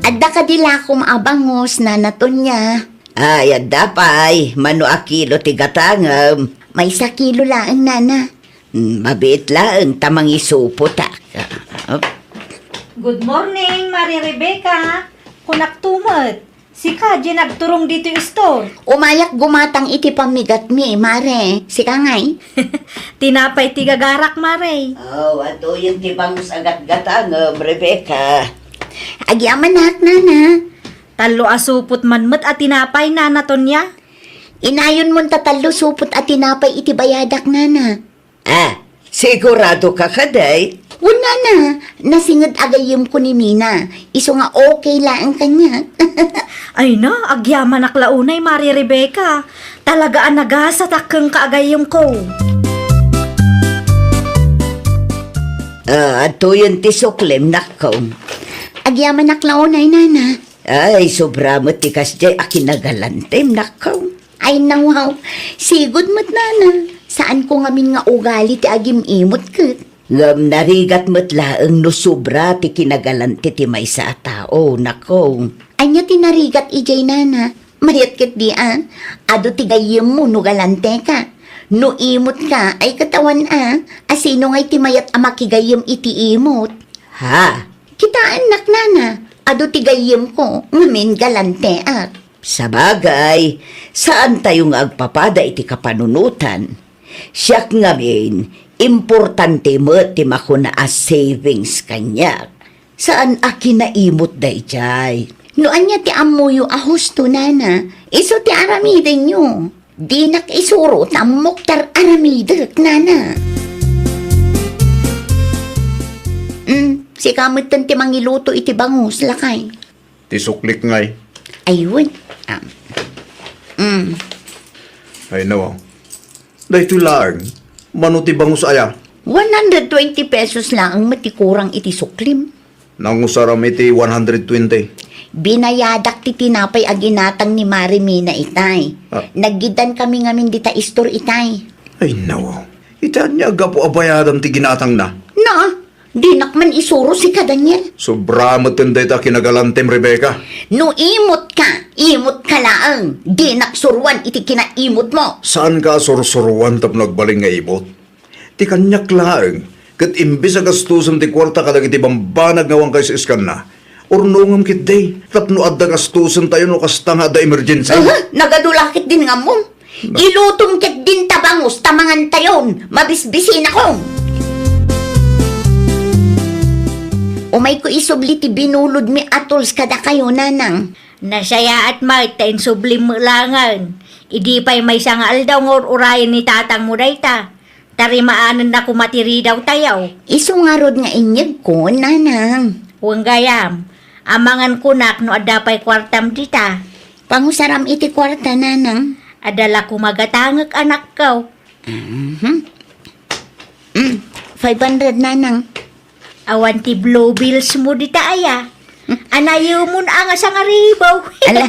Adda ka dila kumabangos na naton niya. Ay, adapay, mano akilo ti gatangam. May 1 kilo laang nana. Mabit lang, tamang isupo ta. Good morning, Mari Rebecca. Kunak tumot. Sika, di nagturong dito yung store. Umayak gumatang iti pamigat mi, mare. Sika ngay. Tinapay ti gagarak, Mare. Oh, ato yung tibangos agat-gatangam, Rebecca. Agyaman nak, nana. Talo asupot manmet at tinapay na naton niya. Inayon mo tatalo supot at tinapay iti bayadak, nana. Sigurado ka kaday? Wala na. Nasingad agayim ko ni Nina. Iso nga okay lang kanya. Ay na, agyaman aklaunay, Mari Rebecca. Talagaan nagasat akong kaagayong ko. Ato yun ti suklim nakaw. Agyaman naklaunay, Nana. Ay, sobra mo tikas jay akinagalantem nakaw. Ay nawaw. Sigod mo't, Nana. Saan ko ngamin nga ugali ti agim imot kat? Ngam narigat mo't laeng no sobra ti kinagalante ti may sa tao nakaw. Anya tinarigat ijay, Nana. Mayat kat di Ado ti gayem mo no galante ka. No imot ka ay katawan asino nga'y ti mayat amakigayem iti imot. Ha? Kita anak, Nana. Ado ti gayem ko ngamin galante at. Sabagay, saan tayong agpapada iti kapanunutan? Siyak ngamin, importante mo ti makuna as savings kanya. Saan akin naimot day jay? No anya ti amuyo ahusto, Nana. Iso ti aramiden nyo. Di nak isuro tamok tar aramidet, Nana. Si kamutan ti mangiluto iti bangus lakay. Tisuklik ngay. Ayun. Ay nawaw. Dahito lang. Manuti bangus aya. 120 pesos lang ang matikurang iti suklim. Nangusaram iti 120. Binayadak ti tinapay aginatang ni Marimina itay. Naggidan kami ngamin dita istor itay. Ay nawaw. Itaan niya agapo abayadam ti ginatang na. Na, di nakman isuro si ka, Daniel. Sobra mo tinday ta kinagalantem, Rebecca. No imot ka laang. Di naksurwan iti kinaimot mo. Saan ka sursuruan tap nagbaling nga imot? Ti kanyak laeng. Kat imbis a gastusan ti kwarta kadag iti bambanag ngawang kay sa iskan na. Urnungam kit day. Tapno adda gastusan tayo no kasta nga da emergency. Nagadulakit din nga mo. Ilutom ket din tabangus tamangan tayon. Mabisbisin ako. Umay ko isubli ti binulod mi atols kada kayo, Nanang. Nasaya at Martin sublim langan. Idi pa'y may sangal daw ng urayan ni tatang mo dayta. Tarimaanan na kumatiri daw tayaw. Iso nga rod nga inyag ko, Nanang. Huwag gayam. Amangan kunak no adapay kwartam dita. Pangusaram iti kwarta, Nanang. Adala kumagatangag anak ko. 500, Nanang. Awan ti blue bills mo dita aya. Anayo mo na nga sa ngaribaw. Ala,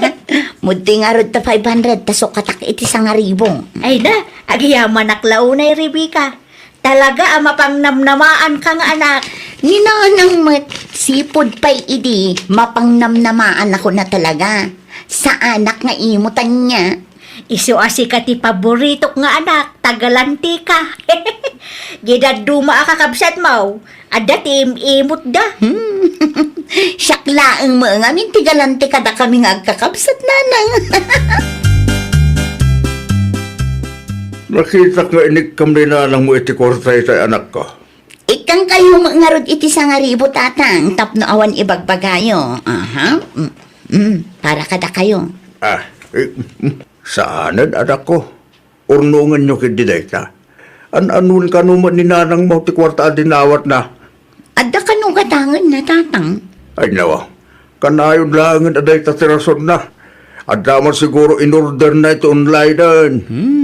muti nga rod ta 500, tasok katak iti sa ngaribo. Ay na, agiyaman naklaunay, Rebecca. Talaga ang mapangnamnamaan kang anak. Ninanang mat, sipod pa'y idi, mapangnamnamaan ako na talaga. Sa anak nga imutan niya. Isu asi ka ti paborito nga anak, tagalanti ka. Gidad duma kakabsat mo. Ada tim imot da. Syakla ang mga amin, tigalante kada kami nga agkakabsat, Nanang. Nakita nga inig kamli na lang mo iti kwarta iti anak ko. Ikang kayo nga rod iti sa ngaribo, tatang, tapno awan ibagbagayo. Para kada kayo. Saanan anak ko? Urnungan nyo kididay ta. An-anun ka naman ni nanang mo ti kwarta adinawat na. Adda ka nung katangan na, tatang. Ay nawa, kanayon langan aday tatirason na. Adda man siguro in-order na ito online dan.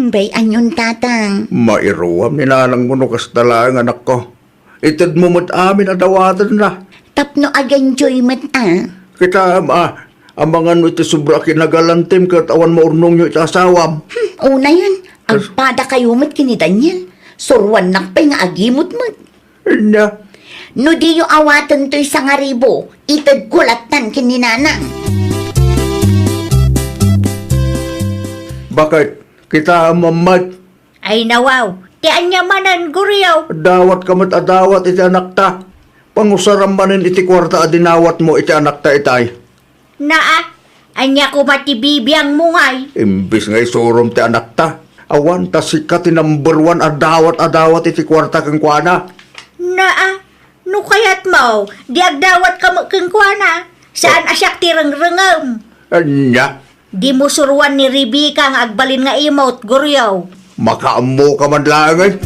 Bayan yun, tatang. Mairuam ni nanang mo no kastalang anak ko. Itad mo mat amin adawatan na. Tapno aganjoy mat, Kita amangan mo iti sobra kinagalantim kat awan maurnong nyo iti asawam. Una yan, agpada kayo mat kini Daniel. Surwan nakpay nga agimot mat. Inya, No di yung awatan to'y sa ngaribo, itad kulatan kini Nanang. bakit kita mamat Ay nawaw, ti anya manan guryaw. dawat kamat adawat iti anak ta. Pangusaram manin iti kwarta adinawat mo iti anak ta itay. Naa, anya ko matibibiyang mungay. Imbis nga isurom ti anak ta. Awan ta sikat ti number 1 adawat iti kwarta kang kuana. Naa, no kayat mo, di agdawat ka magkengkwana. Saan asyak ti rengrengem? Anya, Di mo suruan ni Rebecca ang agbalin nga imot, guryaw. makaammo ka man lang eh.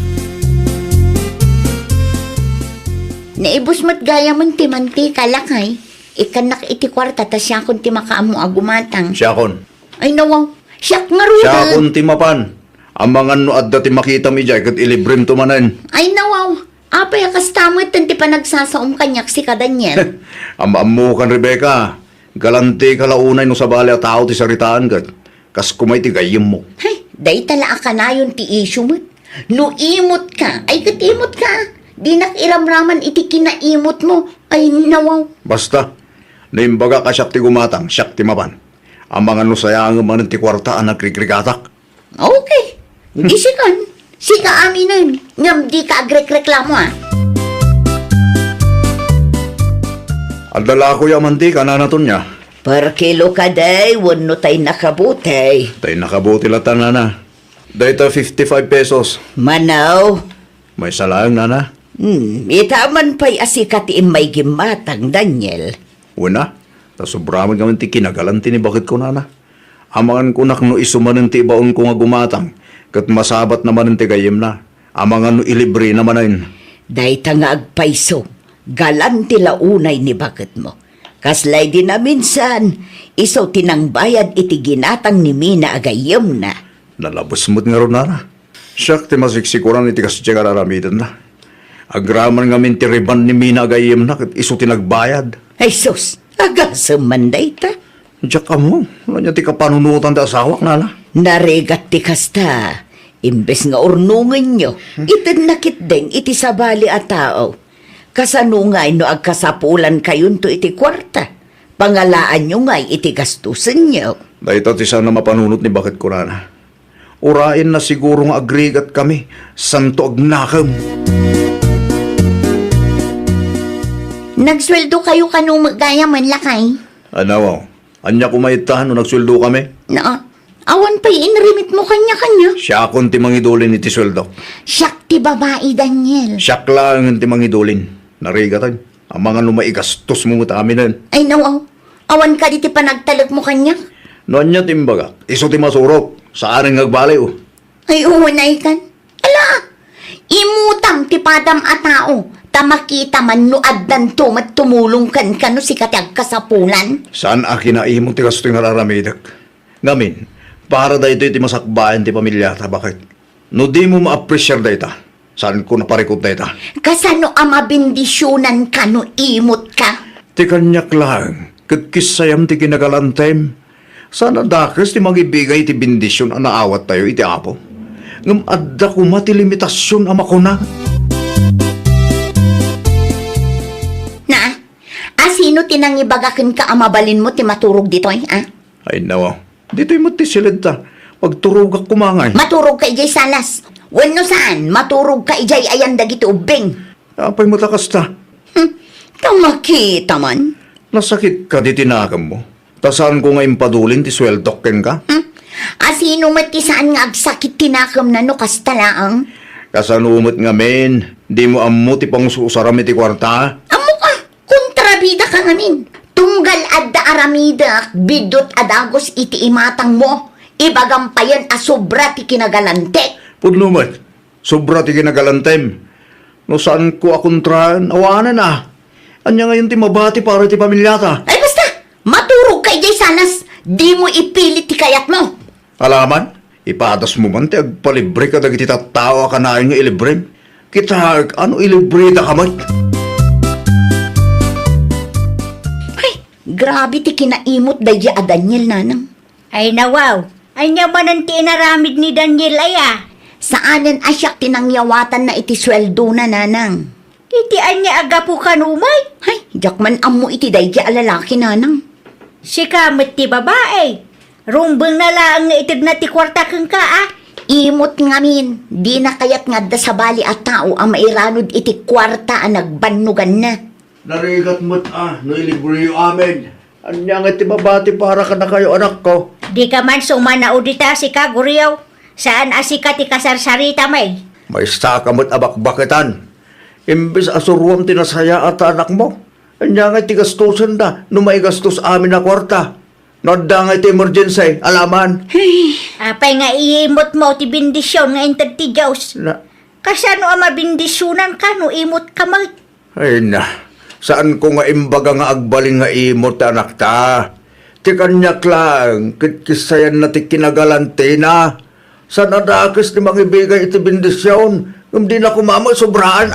Naibos mo't gaya mong timanti kalakay. Ikanak iti kwarta tas siya kung ti makaamu agumatang. Siyakon. Ay nawaw, siyak nga ruda. Siyakon ti mapan. Ang mga no adda ti makita mi jay kat ilibrim to manan. Ay nawaw, apay akastamot ti pa nagsasaom kanyak si ka Daniel. Ammo kan Rebecca. Galante kalaunay no sa bali at tao ti saritaan kat. Kas kumay ti gayem mo. Hay, day tala ka na yun ti issue mo. No imot ka, ay katimot ka. Di nakiramraman iti kinaimot mo. Ay nawaw. Basta, naimbaga ka siyak ti gumatang, siyak ti mapan. Ang mga no sayang man ti kwarta ang nagkrikrigatak. Okay, di sikan. Sika aminin. Ngam di ka agrek-reklamo ah. Aldala ko yaman ti kananaton niya. Per kilo ka day, wano tay nakabutay. Tay nakabuti latan nana. Dahita 55 pesos. Manaw, May salayang nana. itaman pa'y asikat may gimatang, Daniel. Una, tasubraman kami ti kinagalanti ni bakit ko nana. Amangan ko nak no isumanin ti ibaon ko nga gumatang. Kat masabat naman ti gayem na. Amangan no ilibre naman ayin. Dahita nga agpaiso, galanti launay ni bakit mo. Kaslay din na minsan, isaw tinangbayad iti ginatang ni Mina agayem na. Nalabos mo't nga ron nana. Siyak ti masiksikuran iti kasya kararamidan na. Agraman nga min ti riban ni Mina agayem na kat iso tinagbayad. Ay sus, agasam man dayta. Diyak ka mo, wala niya ti kapanunutan ti asawak nana. Naregat ti kasta. Imbes nga urnungan nyo, itinakit deng iti sabali a tao. Kasanungay no agkasapulan kayon to iti kwarta. Pangalaan nyo ngay iti gastusin nyo. Dahito ti sana mapanunot ni bakit ko nana. Urain na siguro nga agrigat kami, santo agnakam. Nagsweldo kayo kanong magaya man lakay. Anaw, anya kumaitahan no nagsweldo kami. Na, awan pa'y inrimit mo kanya-kanya. Siya akong ti mangidulin iti sweldo. Siyak ti babae, Daniel. Siya lang ti mangidulin. Narigatan. Ang mga numaigastos mo ta aminan. Ay nawaw, awan ka di ti panagtalag mo kanya. Noon niya timbaga, iso ti masurok. Sa aring agbaliw. Ay uwanay kan. Ala, imutang ti padam a tao. Tamakita man no addan to tumulong kan kano si katag kasapulan. Saan akin na imo ti gasto yung nararamidak? Ngamin, para da ito iti masakbayan ti pamilya ta, bakit? No di mo ma-appreciate da ita. Saan ko naparikot da ita? Kasano ang mabindisyonan ka no imot ka? Ti kanyak lang, katkisayam ti kinagalantem. Sana dakes ti magibigay ti bendisyon ang naawat tayo iti apo. Ngam adda ko mati limitasyon ang makuna. Na, asino tinangibagakin ka amabalin mo ti maturog ditoy, ah? Ay nawa, dito'y mo ti silid ta. Pagturog ak kumangay. Maturog ka ijay salas. Wano saan, maturog ka ijay ayan dagiti ubing. Apay mo takas ta. Kamakita man. Nasakit ka di tinakam mo. Tasaan ko ngayon padulin ti sweldok ken ka? Asino matisaan nga agsakit tinakam na no kastalaang? Kasanumot nga men, di mo ammo ti pangsusaram iti kwarta. Amo ka, kontrabida ka ngamin. Tunggal adda aramida, bidot adagos iti imatang mo. Ibagampayan a sobra ti kinagalante. Pudlumat, sobra ti kinagalantem. No saan ko akontrahan, awanan na. Anya ngayon ti mabati para ti pamilyata. Ay basta, maturog kay jay sanas. Di mo ipilit ti kayat mo. Alaman, ipadas mo man ti agpalibre ka dagiti tattawa ka na nga ilibre. Kita, ano ilibre da kamay? Ay, grabe ti kinaimot dayja a Daniel nanang. Ay nawaw, ay naman ang tinaramid ni Daniel aya. Saanan asyak tinangyawatan na iti sweldo na nanang. Iti anya aga po kanumay. Hay, jakman amo iti dayja a lalaki nanang. Si kamot ti babae. Rumbeng na lang nga itig na ti kwarta kang ka ah. Imot ngamin, di na kayat nga da sa bali at tao ang mairanod iti kwarta ang nagbannugan na. Narigat mo't no ilibre yung amin. Anya nga ti mabati para ka na kayo anak ko. Di ka man sumanao dita si Kaguryaw. Saan asika ti kasarsarita may? May staka mo't abakbakitan. Imbis asuruam tinasaya at anak mo. Anya nga ti gastusan da, no may gastos amin na kwarta. Nodda nga ti emergency, alaman. Apay nga iimot mo ti bindisyon nga intad ti Diyos. Na, Kasano ang mabindisyonan ka no imot ka mag? Ay na, saan ko nga imbaga nga agbaling nga imot anak ta? Ti kanyak lang, kitkisayan na ti kinagalante na. Saan adakis ni mangibigay iti bendisyon? Hindi na kumama sobraan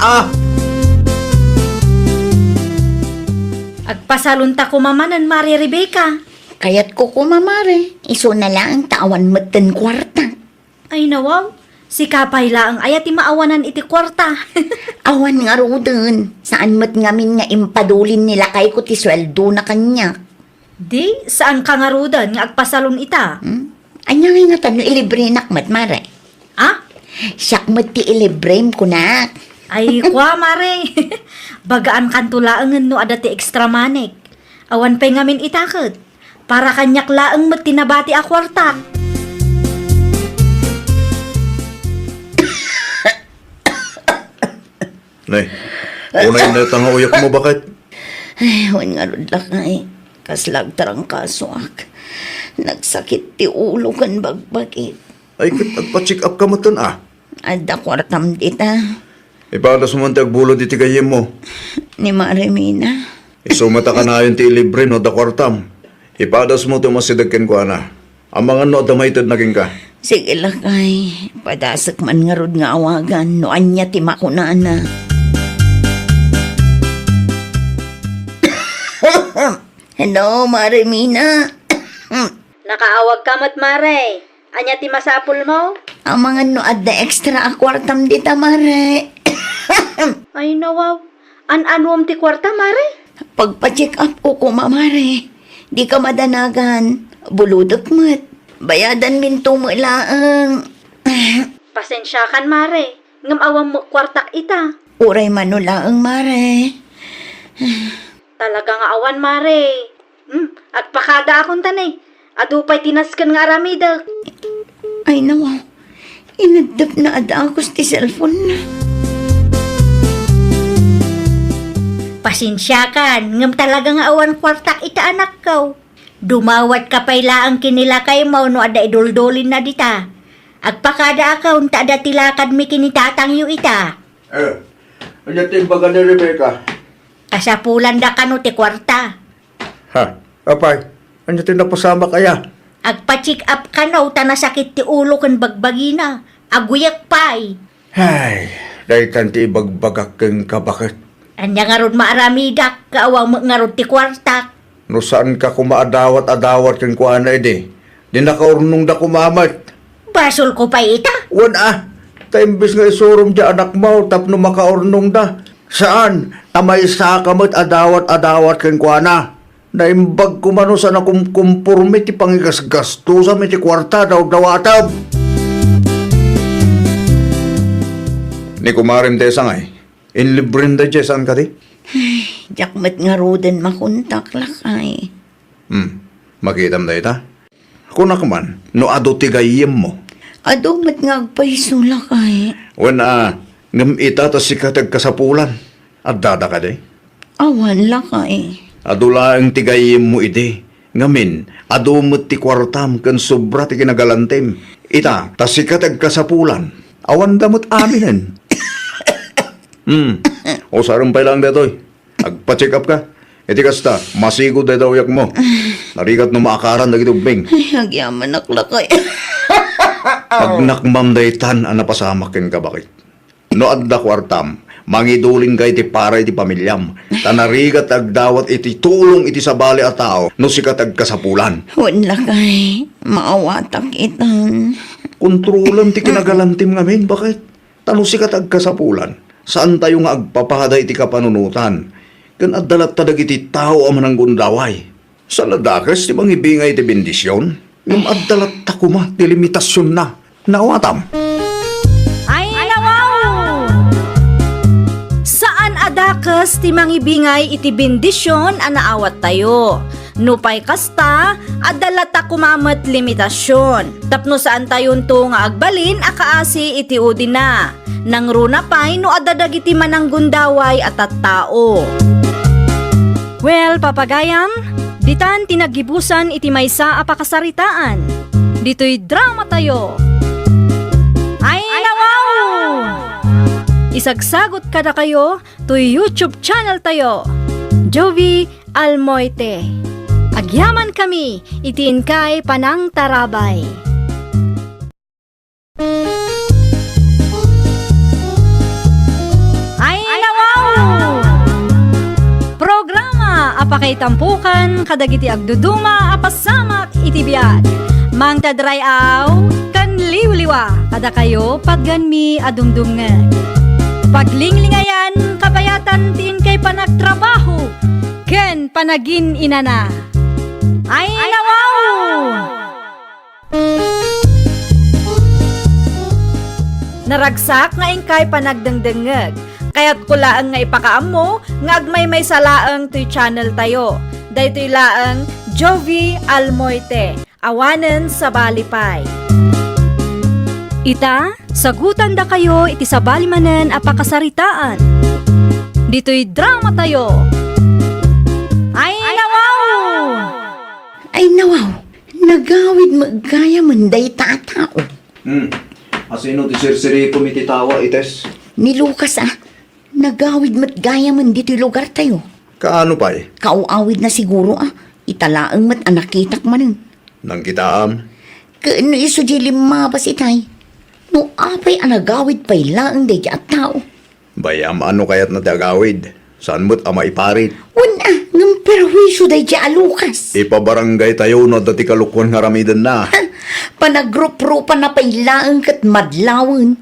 Agpasalunta ko mamanan, Mari Rebecca. Kaya't ko kumamare, iso na lang ang tawan matan kwarta. Ay nawaw, si Kapay lang ayat imaawanan iti kwarta. Awan nga rodon, saan mat ngamin nga impadulin nila kay ko ti sweldo na kanya. Di, saan ka nga rudan nga agpasalon ita? Anya nga tano ilibre nakmat mare. Ah? Siyak mat ti ilibrem ko na. Ay, kwa, Mare. Bagaan kantulaangan no ada ti extra manik. Awan pa'y ngamin itakot. Para kanyak laang mat tinabati a kwarta. Nay, unay na tangaoyak mo bakit? Ay, wan nga rod lakay. Kaslag tarang kasuak. Nagsakit ti ulo kan bagbagit. Ay, agpa-check up ka mo ton Adda kwartam dita. Ipadas mo ang tagbulod iti kayem mo. Ni Marimina. Isumata ka na yung ti libre no da kwartam. Ipadas mo ito masidagkin ko Ang mga no damaited naging ka. Sige lakay. Padasak man nga rod nga awagan. No anya ti makunana. Hello, Marimina. Nakaawag ka mat, Mare. Anya ti masapul mo? Ang mga no adda extra akwartam dita, Mare. Ay, nawaw. An-anuam ti kwarta, Mare? Pagpa-check up ko Mare. Di ka madanagan. Buludok mat. Bayadan minto mo laang. Pasensya kan, Mare. Ngam awam mo kwartak ita. Uray manulaang, Mare. Talaga nga awan, Mare. Agpakada akong tanay. Adupay tinaskan nga aramida. Ay nawa. Inadap na ada ako sa cellphone na. Pasensya kan. Ngam talaga nga awan kwartak ita anak ko. Dumawat ka pa'y laang kinilakay mo no ada idoldolin na dita. Agpakada akong tada tilakad mi kinitatang yu ita. Ano timbaga ni Rebecca? Kasapulan da kano ti kwarta. Ha? Apay, ano tinapasama kaya? Agpa-check up ka no, tanasakit ti ulo kan bagbagina. Aguyak pa'y. Ay, dahil tanti ibagbagak kang kabakit. Anya nga ron maaramidak, kaawang nga ron ti kwarta. No saan ka kumaadawat-adawat kang kuana edi? Di nakaurnong da kumamat. Basol ko pa ita. Wan taimbis nga isurom di anak mo, tapno makaurnong da. Saan? Tamay sa kamot adawat-adawat kang kuana. Naimbag kumano sa nakumkumpurme ti pangigasgasto sa may ti kwarta daw dawatab. Ni kumarim te sangay. Inlibrin da saan ka di? Jakmat nga roden makuntak lakay. Makitam da ita? Kung man, no ado tigayim mo. Ado mat nga agpaiso lakay. Wan ngam ita tas sikatag kasapulan. At dada ka di? Awan lakay. Adula ang tigayim mo iti. Ngamin, adumot ti kwartam kan sobra ti kinagalantem. Ita, tas sikatag kasapulan. Awan damot aminen. O sarumpay lang detoy. Agpa-check up ka. Iti kasta, masigod daw yak mo. Narikat no maakaran na gitubing. Ay, agyaman naklakay. Pag nakmam daytan, napasamak ken ka bakit? No adda kwartam, mangiduling kay iti para iti pamilyam. Tanarigat agdawat iti tulong iti sabali a tao no sikatag kasapulan. Wan lakay. Maawatak itan. Kontrolan ti kinagalantim ngamin, bakit? Tano sikatag kasapulan. Saan tayo nga agpapahaday iti kapanunutan? Kan adalat tadag iti tao aman ang gundaway. Sa ladakas, ti mangibingay iti bendisyon. Yung adalat takuma, ti limitasyon na. Nawatam. Ay, nawaw! Saan adakas ti mangibingay iti bendisyon a naawat tayo? Nupay kasta, adalata kumamat limitasyon. Tapno saan tayon to nga agbalin, akaasi iti udi na. Nang runa pay no adadag iti manang gundaway at tao. Well, papagayam, ditan tinagibusan iti maysa a pakasaritaan. Dito'y drama tayo. Ay, nawaw! Isagsagot kada kayo to YouTube channel tayo, Jovi Almoite. Agyaman kami, itiin kay Panang Tarabay. Ay nawaw! Programa apakay tampukan kadagiti agduduma apasamak itibiyat. Mang tadray aw kan liwliwa kada kayo pagganmi adumdumngeg. Paglinglingayan kabayatan tiin kay panagtrabaho ken panagin inana. Ay nawaw! Naragsak nga ingkay panagdengdengeg. Kaya't kulaan nga ipakaammo nga agmay may salaang to'y channel tayo. Daytoy laang Jovi Almoite. Awanen sa Balipay. Ita, sagutan da kayo iti sa balimanen apakasaritaan. Dito'y drama tayo. Ay nawaw! Ay nawaw, nagawid magkaya manday tatao. Asino ti sirsiri kumititawa ites? Ni Lucas nagawid matgaya man dito'y lugar tayo. Kaano pa eh? Kauawid na siguro italaang mat anakitak manin. Nang kitaam? Kaano iso di limabas itay? No apay anagawid pa'y laang day at tao. Bayam ano kaya't natagawid? Saan mo't ama iparit? Wala, ng perwisyo day di Lucas. Ipabarangay tayo no dati kalukwan nga ramidan na. Panagrup-rupa na pa'y laang kat madlawan.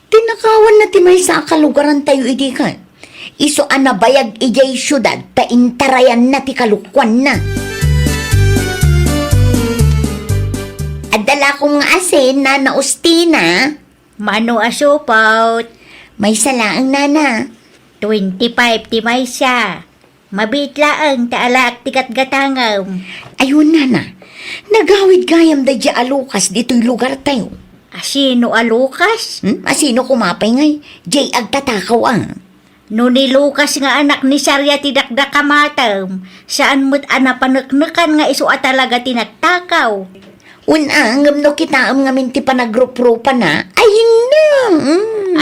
Tinakawan na timay sa kalugaran tayo idi ka. Iso anabayag ijay syudad, paintarayan na ti kalukwan na. Adala kong nga asin na naustina. Mano asupaut? May salaang nana. 25 ti may siya. Mabit laang taala ak tikat gatangam. Ayun nana, nagawid gayam da di Lucas dito'y lugar tayo. Asino a Lucas? Asino kumapay ngay? Jay agtatakaw No ni Lucas nga anak ni Sarya ti dakdakamatam. Saan mo't anapanaknakan nga iso talaga tinagtakaw. Unangam no kita am ngamin ti panagrup-rupa na. Ayun na.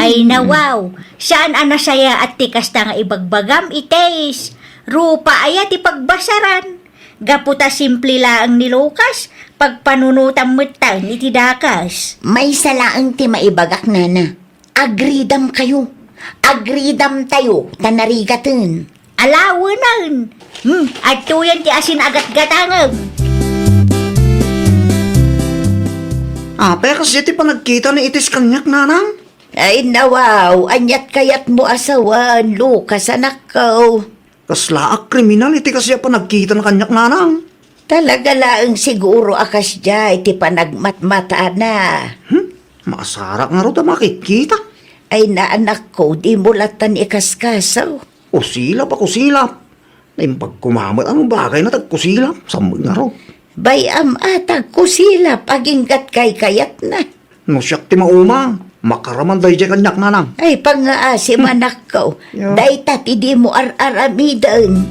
Ay nawaw, saan anasaya at tikas nga ibagbagam ites. Rupa aya ti pagbasaran. Gaputa simple laang ni Lucas, pagpanunutan mutan iti dakas. May salaang ti maibagak nana. Agridam kayo. Agridam tayo, tanarigatan. Alawanan. At tuyan ti asin agat-gatangam. Pero kasi ti panagkita ni itis kanyak, nanang. Ay nawaw, anyat kayat mo asawan, Lucas anak ko. Kasla kriminal iti kasi panagkita na kanyak, nanang. Talaga laang siguro akas dya, iti panagmatmata na. Masarak nga ro ta makikita. Ay na anak ko, di mulatan ikaskasaw. Kusilap ako silap. Na yung pagkumamot, anong bagay na tagkusilap? Samod nga ro. Bayam atag kusilap, aginggat kay kayat na. No siyak ti mauma. Makaraman day dyan kanyak, nanang. Ay pangaasim anak ko, Yeah. daytat idi mo ar-aramidan.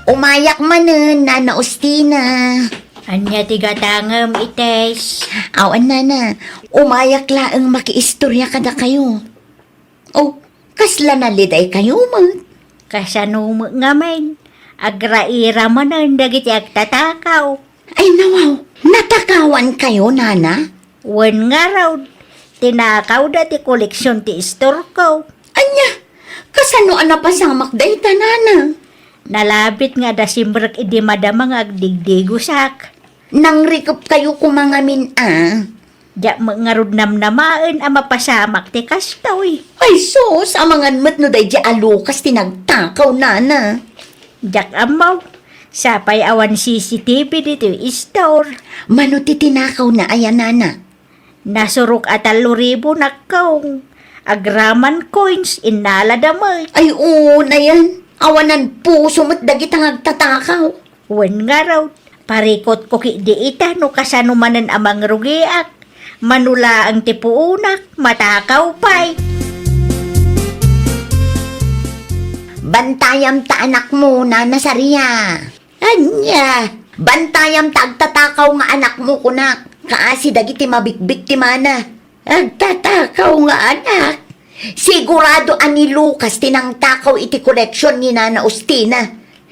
Umayak manen, Nana Ustina. Anya ti gatangam ites. Awan nana, umayak laang makiistorya ka na kayo. Oh, kasla na liday kayo man. Kasano mo nga men. Agraira man ang dagiti agtatakaw. Ay nawaw, natakawan kayo, nana? Wan nga raw. Tinakaw da ti koleksyon ti store ko. Anya, kasano pasamak day ta, nana? Nalabit nga da simbrak idi madamang agdigdigusak. Nang rikop kayo kumangamin, Diya mangarod namnamaan ang mapasamak ti kastoy. Ay sus, amangan mat no day di Lucas tinagtakaw, nana. Diyak amaw. Sapay awan CCTV dito store. Mano ti tinakaw na ayan, nana? Nasurok at 3,000 nakaw. Agraman coins inala damay. Ay oo na yan. Awanan puso mo't dagit ang agtatakaw. Wan nga raw. Parikot ko ki di ita no kasano manan amang rugiak. Manula ang tipuunak, matakaw pa'y. Bantayam ta anak mo, Nana Saria. Anya, bantayam ta agtatakaw nga anak mo kunak. Kaasi dagiti mabikbik ti mana. Agtatakaw nga anak. Sigurado ani Lucas tinangtakaw iti koleksyon ni Nana Ustina.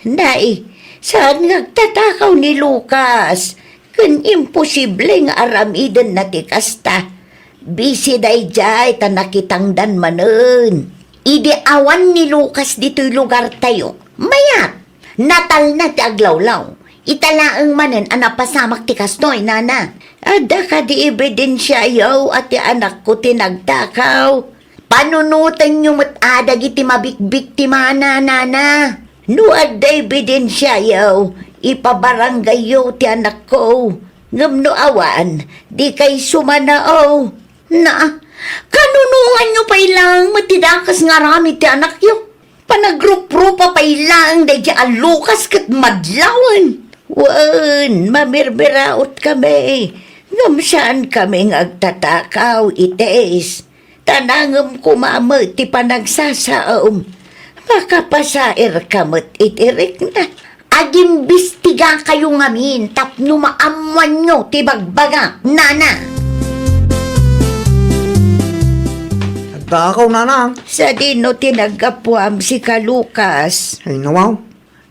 Nay, saan nagtatakaw ni Lucas? Kun imposible nga aramidan na ti kasta. Busy day jay ta nakitangdan manen. Idi awan ni Lucas dito'y lugar tayo. Mayat, natal na ti aglawlaw. Italaang manen anapasamak ti kastoy, nana. Ada ka di ebidensya yaw at ti anak ko tinagtakaw. Panunutan nyo adag iti mabikbik ti mana, nana. No ada ebidensya yaw, ipabarangay yaw ti anak ko. Ngam no awan, di kay sumanao. Na, kanunungan nyo pa ilang matidakas nga rami ti anak yo. Panagrup-rupa pa ilang day di alukas kat madlawan. Wan, mamirbiraot kami. Ngam saan kami agtatakaw ites. Tanangam kumama ti panagsasaom. Makapasair kamot itirik na. Agimbistiga kayo ngamin tapno maamuan nyo ti bagbaga, nana. Nagtakaw, nanang. Sa dino tinagapuam si Kalukas. Ay, nawaw.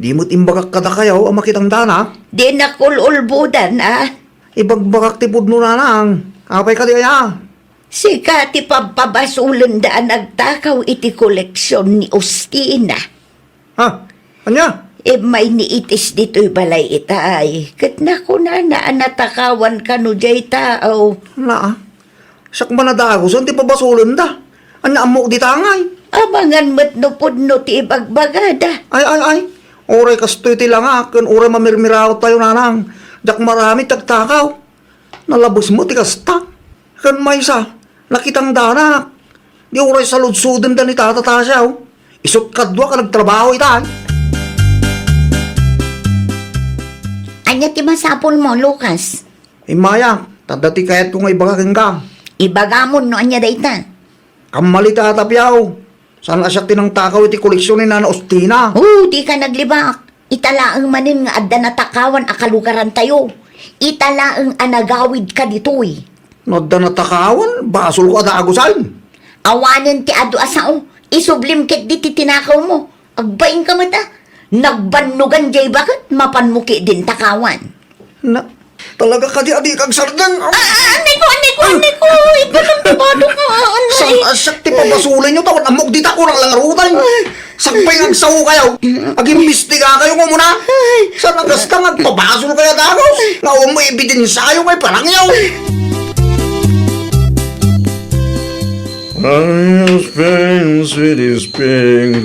Di mo't imbagak kada kayaw ang makitang dana. Di nakululbudan, ah. Ibagbagak ti pudno, nanang. Apay ka di kaya. Sika ti pababasulan daan nagtakaw iti koleksyon ni Ustina. Ha? Anya? May niitis dito'y balay itay. Kat na ko na natakawan ka no jay tao. Na, siyak ba nadagos? Ang ti pabasulan da. Anya amok di tangay. Amangan mo't no pudno ti ibagbagada. Ay. Oray kastoy ti lang kun oray mamirmiraot tayo, nanang. Jak marami tagtakaw. Nalabos mo ti kasta. Kan may sa, nakitang danak. Di oray saludsuden da ni tatatasyaw. Isot kadwa ka nagtrabaho itay. Anya ti masapol mo, Lucas? Maya, tadati kayat kung ibagakin ka. Ibagamon no anya dayta. Kamali ta tapyaw. Saan asyak tinang takaw iti koleksyon ni Nana Ustina? Di ka naglibak. Italaang manin nga adda natakawan akalugaran tayo. Italaang anagawid ka ditoy. Nadda natakawan, basol ko adagusan. Awanin ti adu asao. Isublim ket di ti tinakaw mo. Agbaing ka mata. Nagbannugan jay bakit mapanmuki din takawan. Na, talaga ka di adik ang sardang. Anay ko. Ikaw nang tibado ka. Saan asyak ti pabasulin nyo tawad amok di ta ko lang larutan. Sakpay nagsaw kayo. Agimbestiga kayo mo muna. Saan nagasta nagpabasol kaya dagos. Naawang mo ebidensya kayo kay parangyaw. Spring, sweetie spring,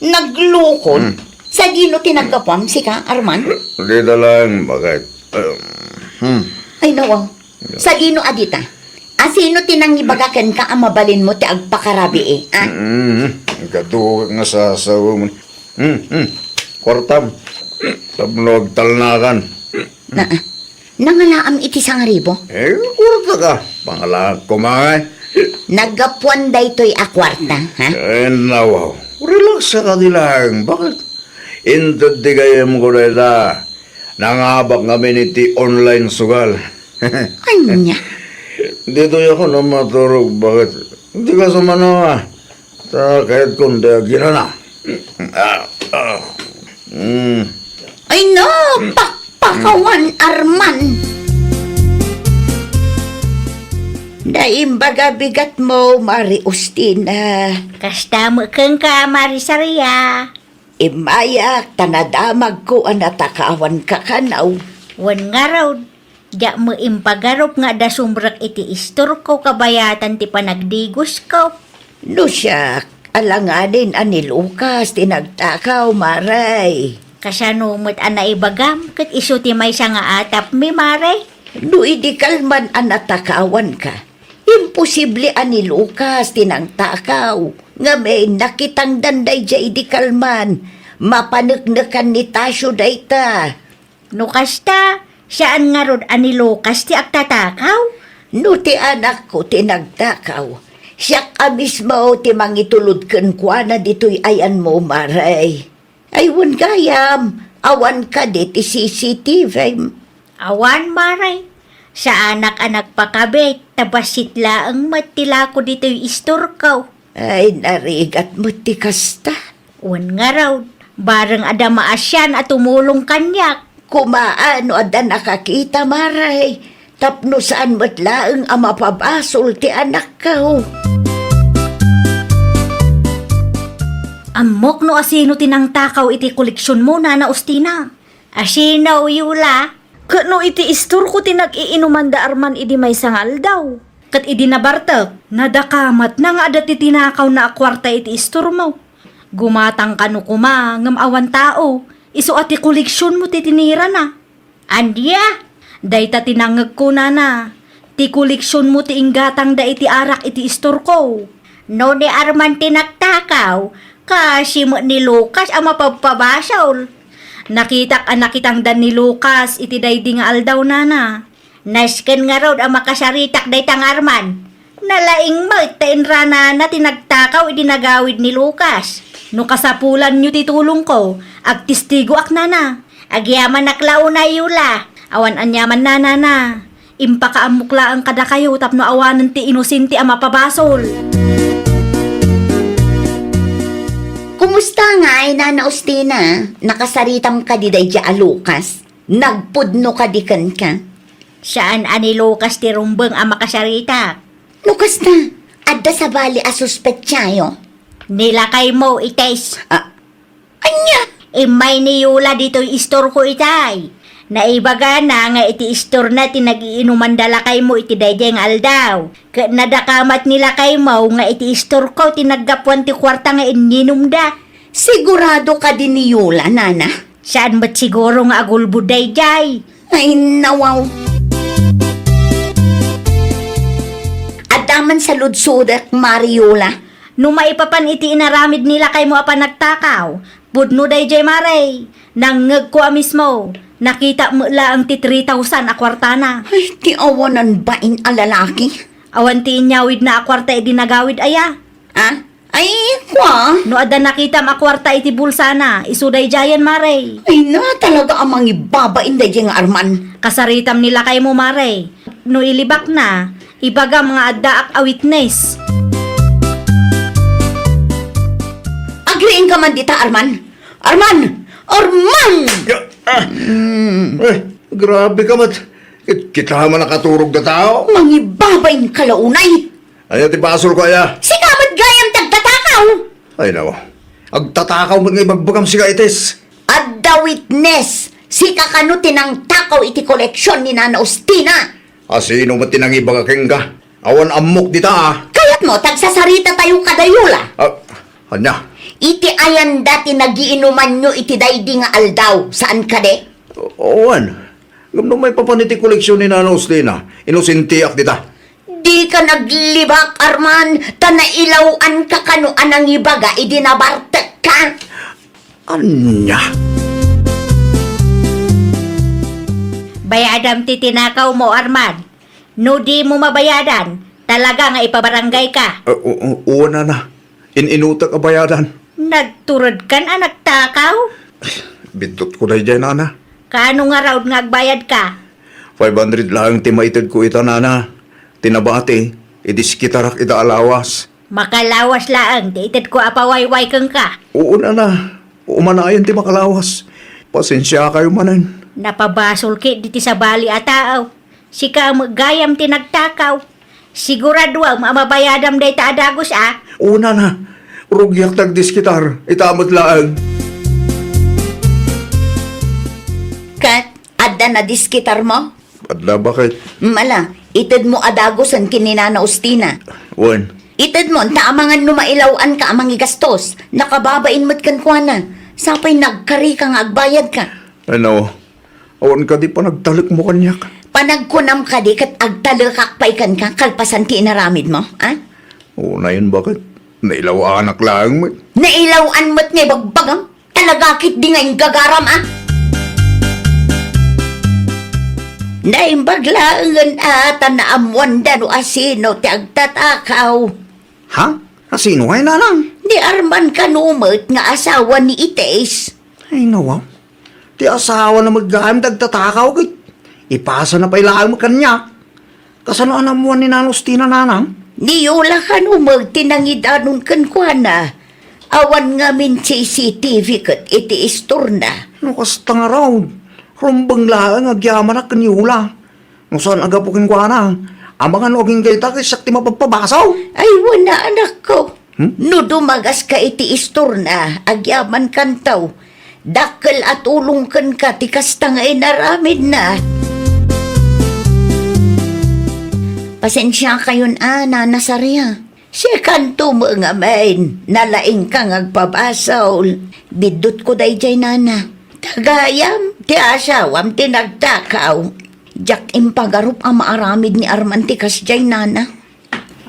Naglukod. Sa dino tinagkapam si ka, Arman? Dito lang, bakit? Ay nawaw. Sa dino adita. Asino tinangibagakan ka ang mabalin mo ti agpakarabi eh, ah? Kadukak nga sa asawa mo. Kwartam. Tabnog talnakan. Nangalaam iti sangaribo. Kwarta ka. Pangalaan ko mga. Nagapuan da ito'y akwarta, ha? Nawaw. Relax ka lang. Bakit? Intod di kayo mo ko na ita. Nangabak kami iti online sugal. Anya? Dito ako na maturog. Bakit? Hindi ka sumanawa. Kahit kung dagina na. Ay no! Pakpakawan, Arman! Naimbaga bigat mo, Mari Ustina. Kasta mo kang ka, Marisaria. Imayak, tanadamag ko ang natakawan kakanaw. Wan nga raw, di mo impagarop nga da sumrak iti istor ko kabayatan ti panagdigos ko. No siya, alanganin ani Lucas, tinagtakaw, Maray. Kasano mo't anaibagam, kat iso ti may sa nga atap mi, Mare. No idikal man ang natakawan ka. Imposible ani Lucas, tinangtakaw. Nga may nakitang danday ja idikal man. Mapanagnakan ni Tasyo dayta. No kasta, saan nga rod ani Lucas ti agtatakaw? No ti anak ko tinagtakaw. Siyak mismo ti mangitulod ken kwa na dito'y ayan mo, Maray. Aywan gayam, awan ka di ti CCTV. Awan, Mare. Sa anak-anak pakabit, tabasit laang matila ko dito'y istorkaw. Ay, narigat mo ti kasta. Wan nga raw, barang ada maasyan at tumulong kanyak. Kumaano ada nakakita maray. Tapno saan mo't laang ang mapabasol ti anak ko. Amok no asino tinangtakaw iti koleksyon mo, Nana Ustina. Asino, Yula? Kano iti istor ko tinag-iinuman da arman idi may sangal daw. Kat idi nabartek, nadakamat na nga adat tinakaw na akwarta iti istor mo. Gumatang kano kuma, ngam awan tao, iso ati koleksyon mo ti tinira na. Andya? Dayta tinangag ko na, ti koleksyon mo ti inggatang da iti arak iti istor ko. No de arman tinagtakaw, kasi mo ni Lucas ang mapagpabasaw. Nakitang dan ni Lucas iti daydi nga aldaw nana. Nasken nga raw ang makasaritak day tang arman. Nalaing mo itain rana na tinagtakaw idinagawid ni Lucas. No kasapulan nyo titulong ko, agtistigo ak nana. Agyaman naklaw na Yula. Awan anyaman nana na. Impakaamukla ang kada kayo tapno awanan ti inusinti ang mapabasol. Kumusta nga ay Nana Ustina? Nakasaritam ka di day a Lucas? Nagpudno ka di kan ka? Saan ani Lucas ti rumbeng ang makasaritak? Lucas na, adda sa bali a suspetsyayo? Nilakay mo ites. Anya? Imay ni Yula dito'y istor ko itay. Naibaga na nga iti istor na tinag-iinuman dalakay mo iti daydeng aldaw. Nadakamat nila kay mo nga iti istor ko tinaggapuan ti kwarta nga ininom da. Sigurado ka din ni Yula, Nana? Saan ba't siguro nga agulbuday jay? Ay, nawaw. Adaman sa ludsudak, Mariola. No maipapan iti inaramid nila kay mo apan nagtakaw. Budno day jay maray. Nangeg ko mismo. Nakita mo lang ti 3,000 akwartana. Ay, ti awanan ba in alalaki? Awan ti inyawid na akwarta iti nagawid aya. Ah? Ay, kwa? No ada nakita akwarta iti bulsana. Isuday jayan maray. Ay na, talaga amang ibabain da dyan nga arman. Kasaritam nila kay mo maray. No ilibak na, ibaga mga adda ak a witness. Agriin ka man dita, Arman. Arman! Arman! Grabe ka mat. Kita man nakaturog na tao. Mangibabain kalaunay. Ay, ti basol ko aya. Sikamat gayam tagtatakaw. Ay, nawa. Agtatakaw mo nga ibagbagam si Kaites. Adda witness. Si kakano tinang takaw iti koleksyon ni Nana Ustina. Asino mo tinangibagaking ka? Awan amok dita ah. Kaya't mo, tagsasarita tayo kadayula. Anya? Iti ayan dati nagiinuman nyo iti daydi nga aldaw. Saan ka de? Owan. Gamno may papaniti koleksyon ni Nana Ustina. Inusintiak dita. Di ka naglibak, Arman. Tanailawan ka kano anang ibaga, idinabartek ka. Anya? Bayadam ti tinakaw mo, Arman. No di mo mabayadan, talaga nga ipabarangay ka. Uwan na. Inutak a bayadan. Nagturod kan anak takaw? Bintot ko na dyan, Nana. Kaano nga raw nga agbayad ka? 500 lang timaitid ko ita, Nana. Tinabati. Idiskitarak ita alawas. Makalawas laang, tiitid ko apawayway kang ka. Oo, Nana. Umanayan ti makalawas. Pasensya kayo manan. Napabasol ki diti sa bali ataaw. Sika gayam tinagtakaw. Sigurado ang mamabayadam day taadagos ah. Oo, Nana. Rugyak tagdiskitar. Itamot lang. Kat, adda na diskitar mo? Adla, bakit? Mala, itid mo adagosan kini Nana Ustina. Uwan. Itid mo, taamangan numailawan ka amang igastos. Nakababain mo't kan kuana. Sapay nagkari ka nga agbayad ka. Ano? Awan ka di pa nagtalik mo kanyak. Panagkunam ka di kat agtalakakpay ka kalpasan ti inaramid mo, ha? Oo na yun, bakit? Nailaw anak lang mo. Nailawan mo't nga bagbagam. Talagakit di nga yung gagaram, ha? Naimbaglaangan ata na amwanda no asino ti agtatakaw. Ha? Asino ay nanang? Di Arman kanumot nga asawa ni Ites. Ay nawaw. Ti asawa na maggaam dagtatakaw kit. Ipasa na pa ilaan mo kanya. Kasano anamuan ni Nanostina nanang? Niyula ka no magtinangidanon kan kwa na. Awan nga min CCTV kat iti istor na. No kasta nga raw. Rumbang laang agyaman na kanyula. No saan agapukin kwa na. Amang ano aging gaita kay sakti mapagpabasaw. Ay wala anak ko. No dumagas ka iti istor na. Agyaman kantaw. Dakkel at ulong kan ka tikas tangay naramid na. Pasensya kayon Nana Saria. Siya kanto mo nga main, nalaing kang agpabasaw. Bidot ko dayjay nana. Tagayam, ti asawam, tinagtakaw. Jak impagarup ang maaramid ni Armantikas jay nana.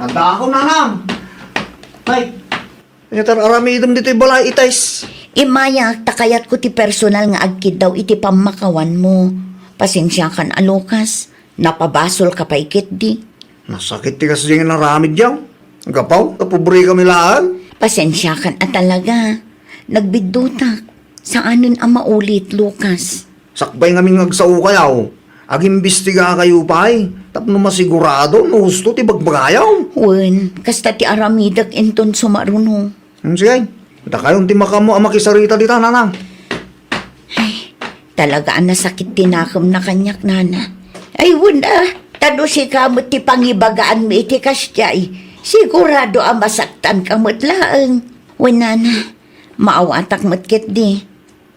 Anda ako nanang. Ay, yatar aramidom dito'y balay itais. Imaya, takayat ko ti personal nga agkid daw iti pamakawan mo. Pasensya kan alukas, napabasol ka pa ikit di. Nasakit ti kasi yung naramid yaw. Gapaw, napubri kami laan. Pasensya kan at talaga. Nagbidutak. Saanon ang maulit, Lucas? Sakbay nga ming agsao kayaw. Agimbestiga kayo pa'y. Tapno masigurado, no gusto ti bagbagayaw. Wen, kasta ti aramidak enton sumaruno. Sige, da kayong timaka mo ang makisarita dita, nanang. Talaga ang nasakit tinakam na kanyak, nana. Ay, wala. Tado si kamot ti pangibagaan mi iti kasyay. Sigurado ang masaktan kamot laang. Wala na. Maawatak matkit di.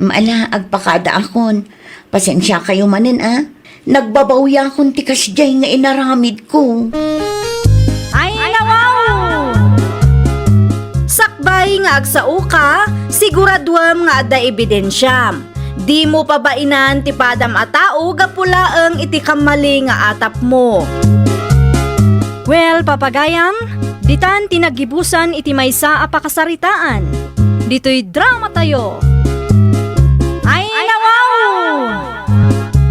Maala, agpakada akon. Pasensya kayo manin, Nagbabawya akon ti kasyay nga inaramid ko. Ay, nawaw! Sakbay nga agsao ka, siguraduam nga ada ebidensyam. Di mo pa ba inan ti padam a tao gapulaeng iti kamali nga atap mo. Well, papagayam, ditan tinagibusan iti maysa a pakasaritaan. Dito'y drama tayo. Ay, nawaw!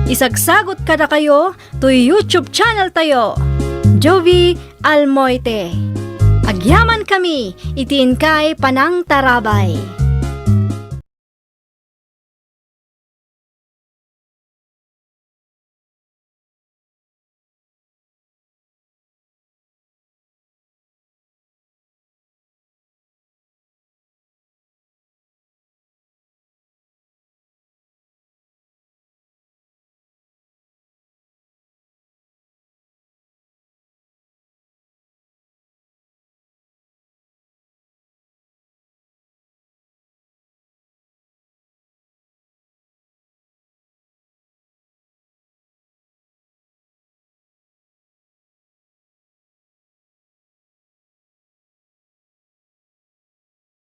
Isagsagot kada kayo to YouTube channel tayo. Jovi Almoite. Agyaman kami, itiin kay Panang Tarabay.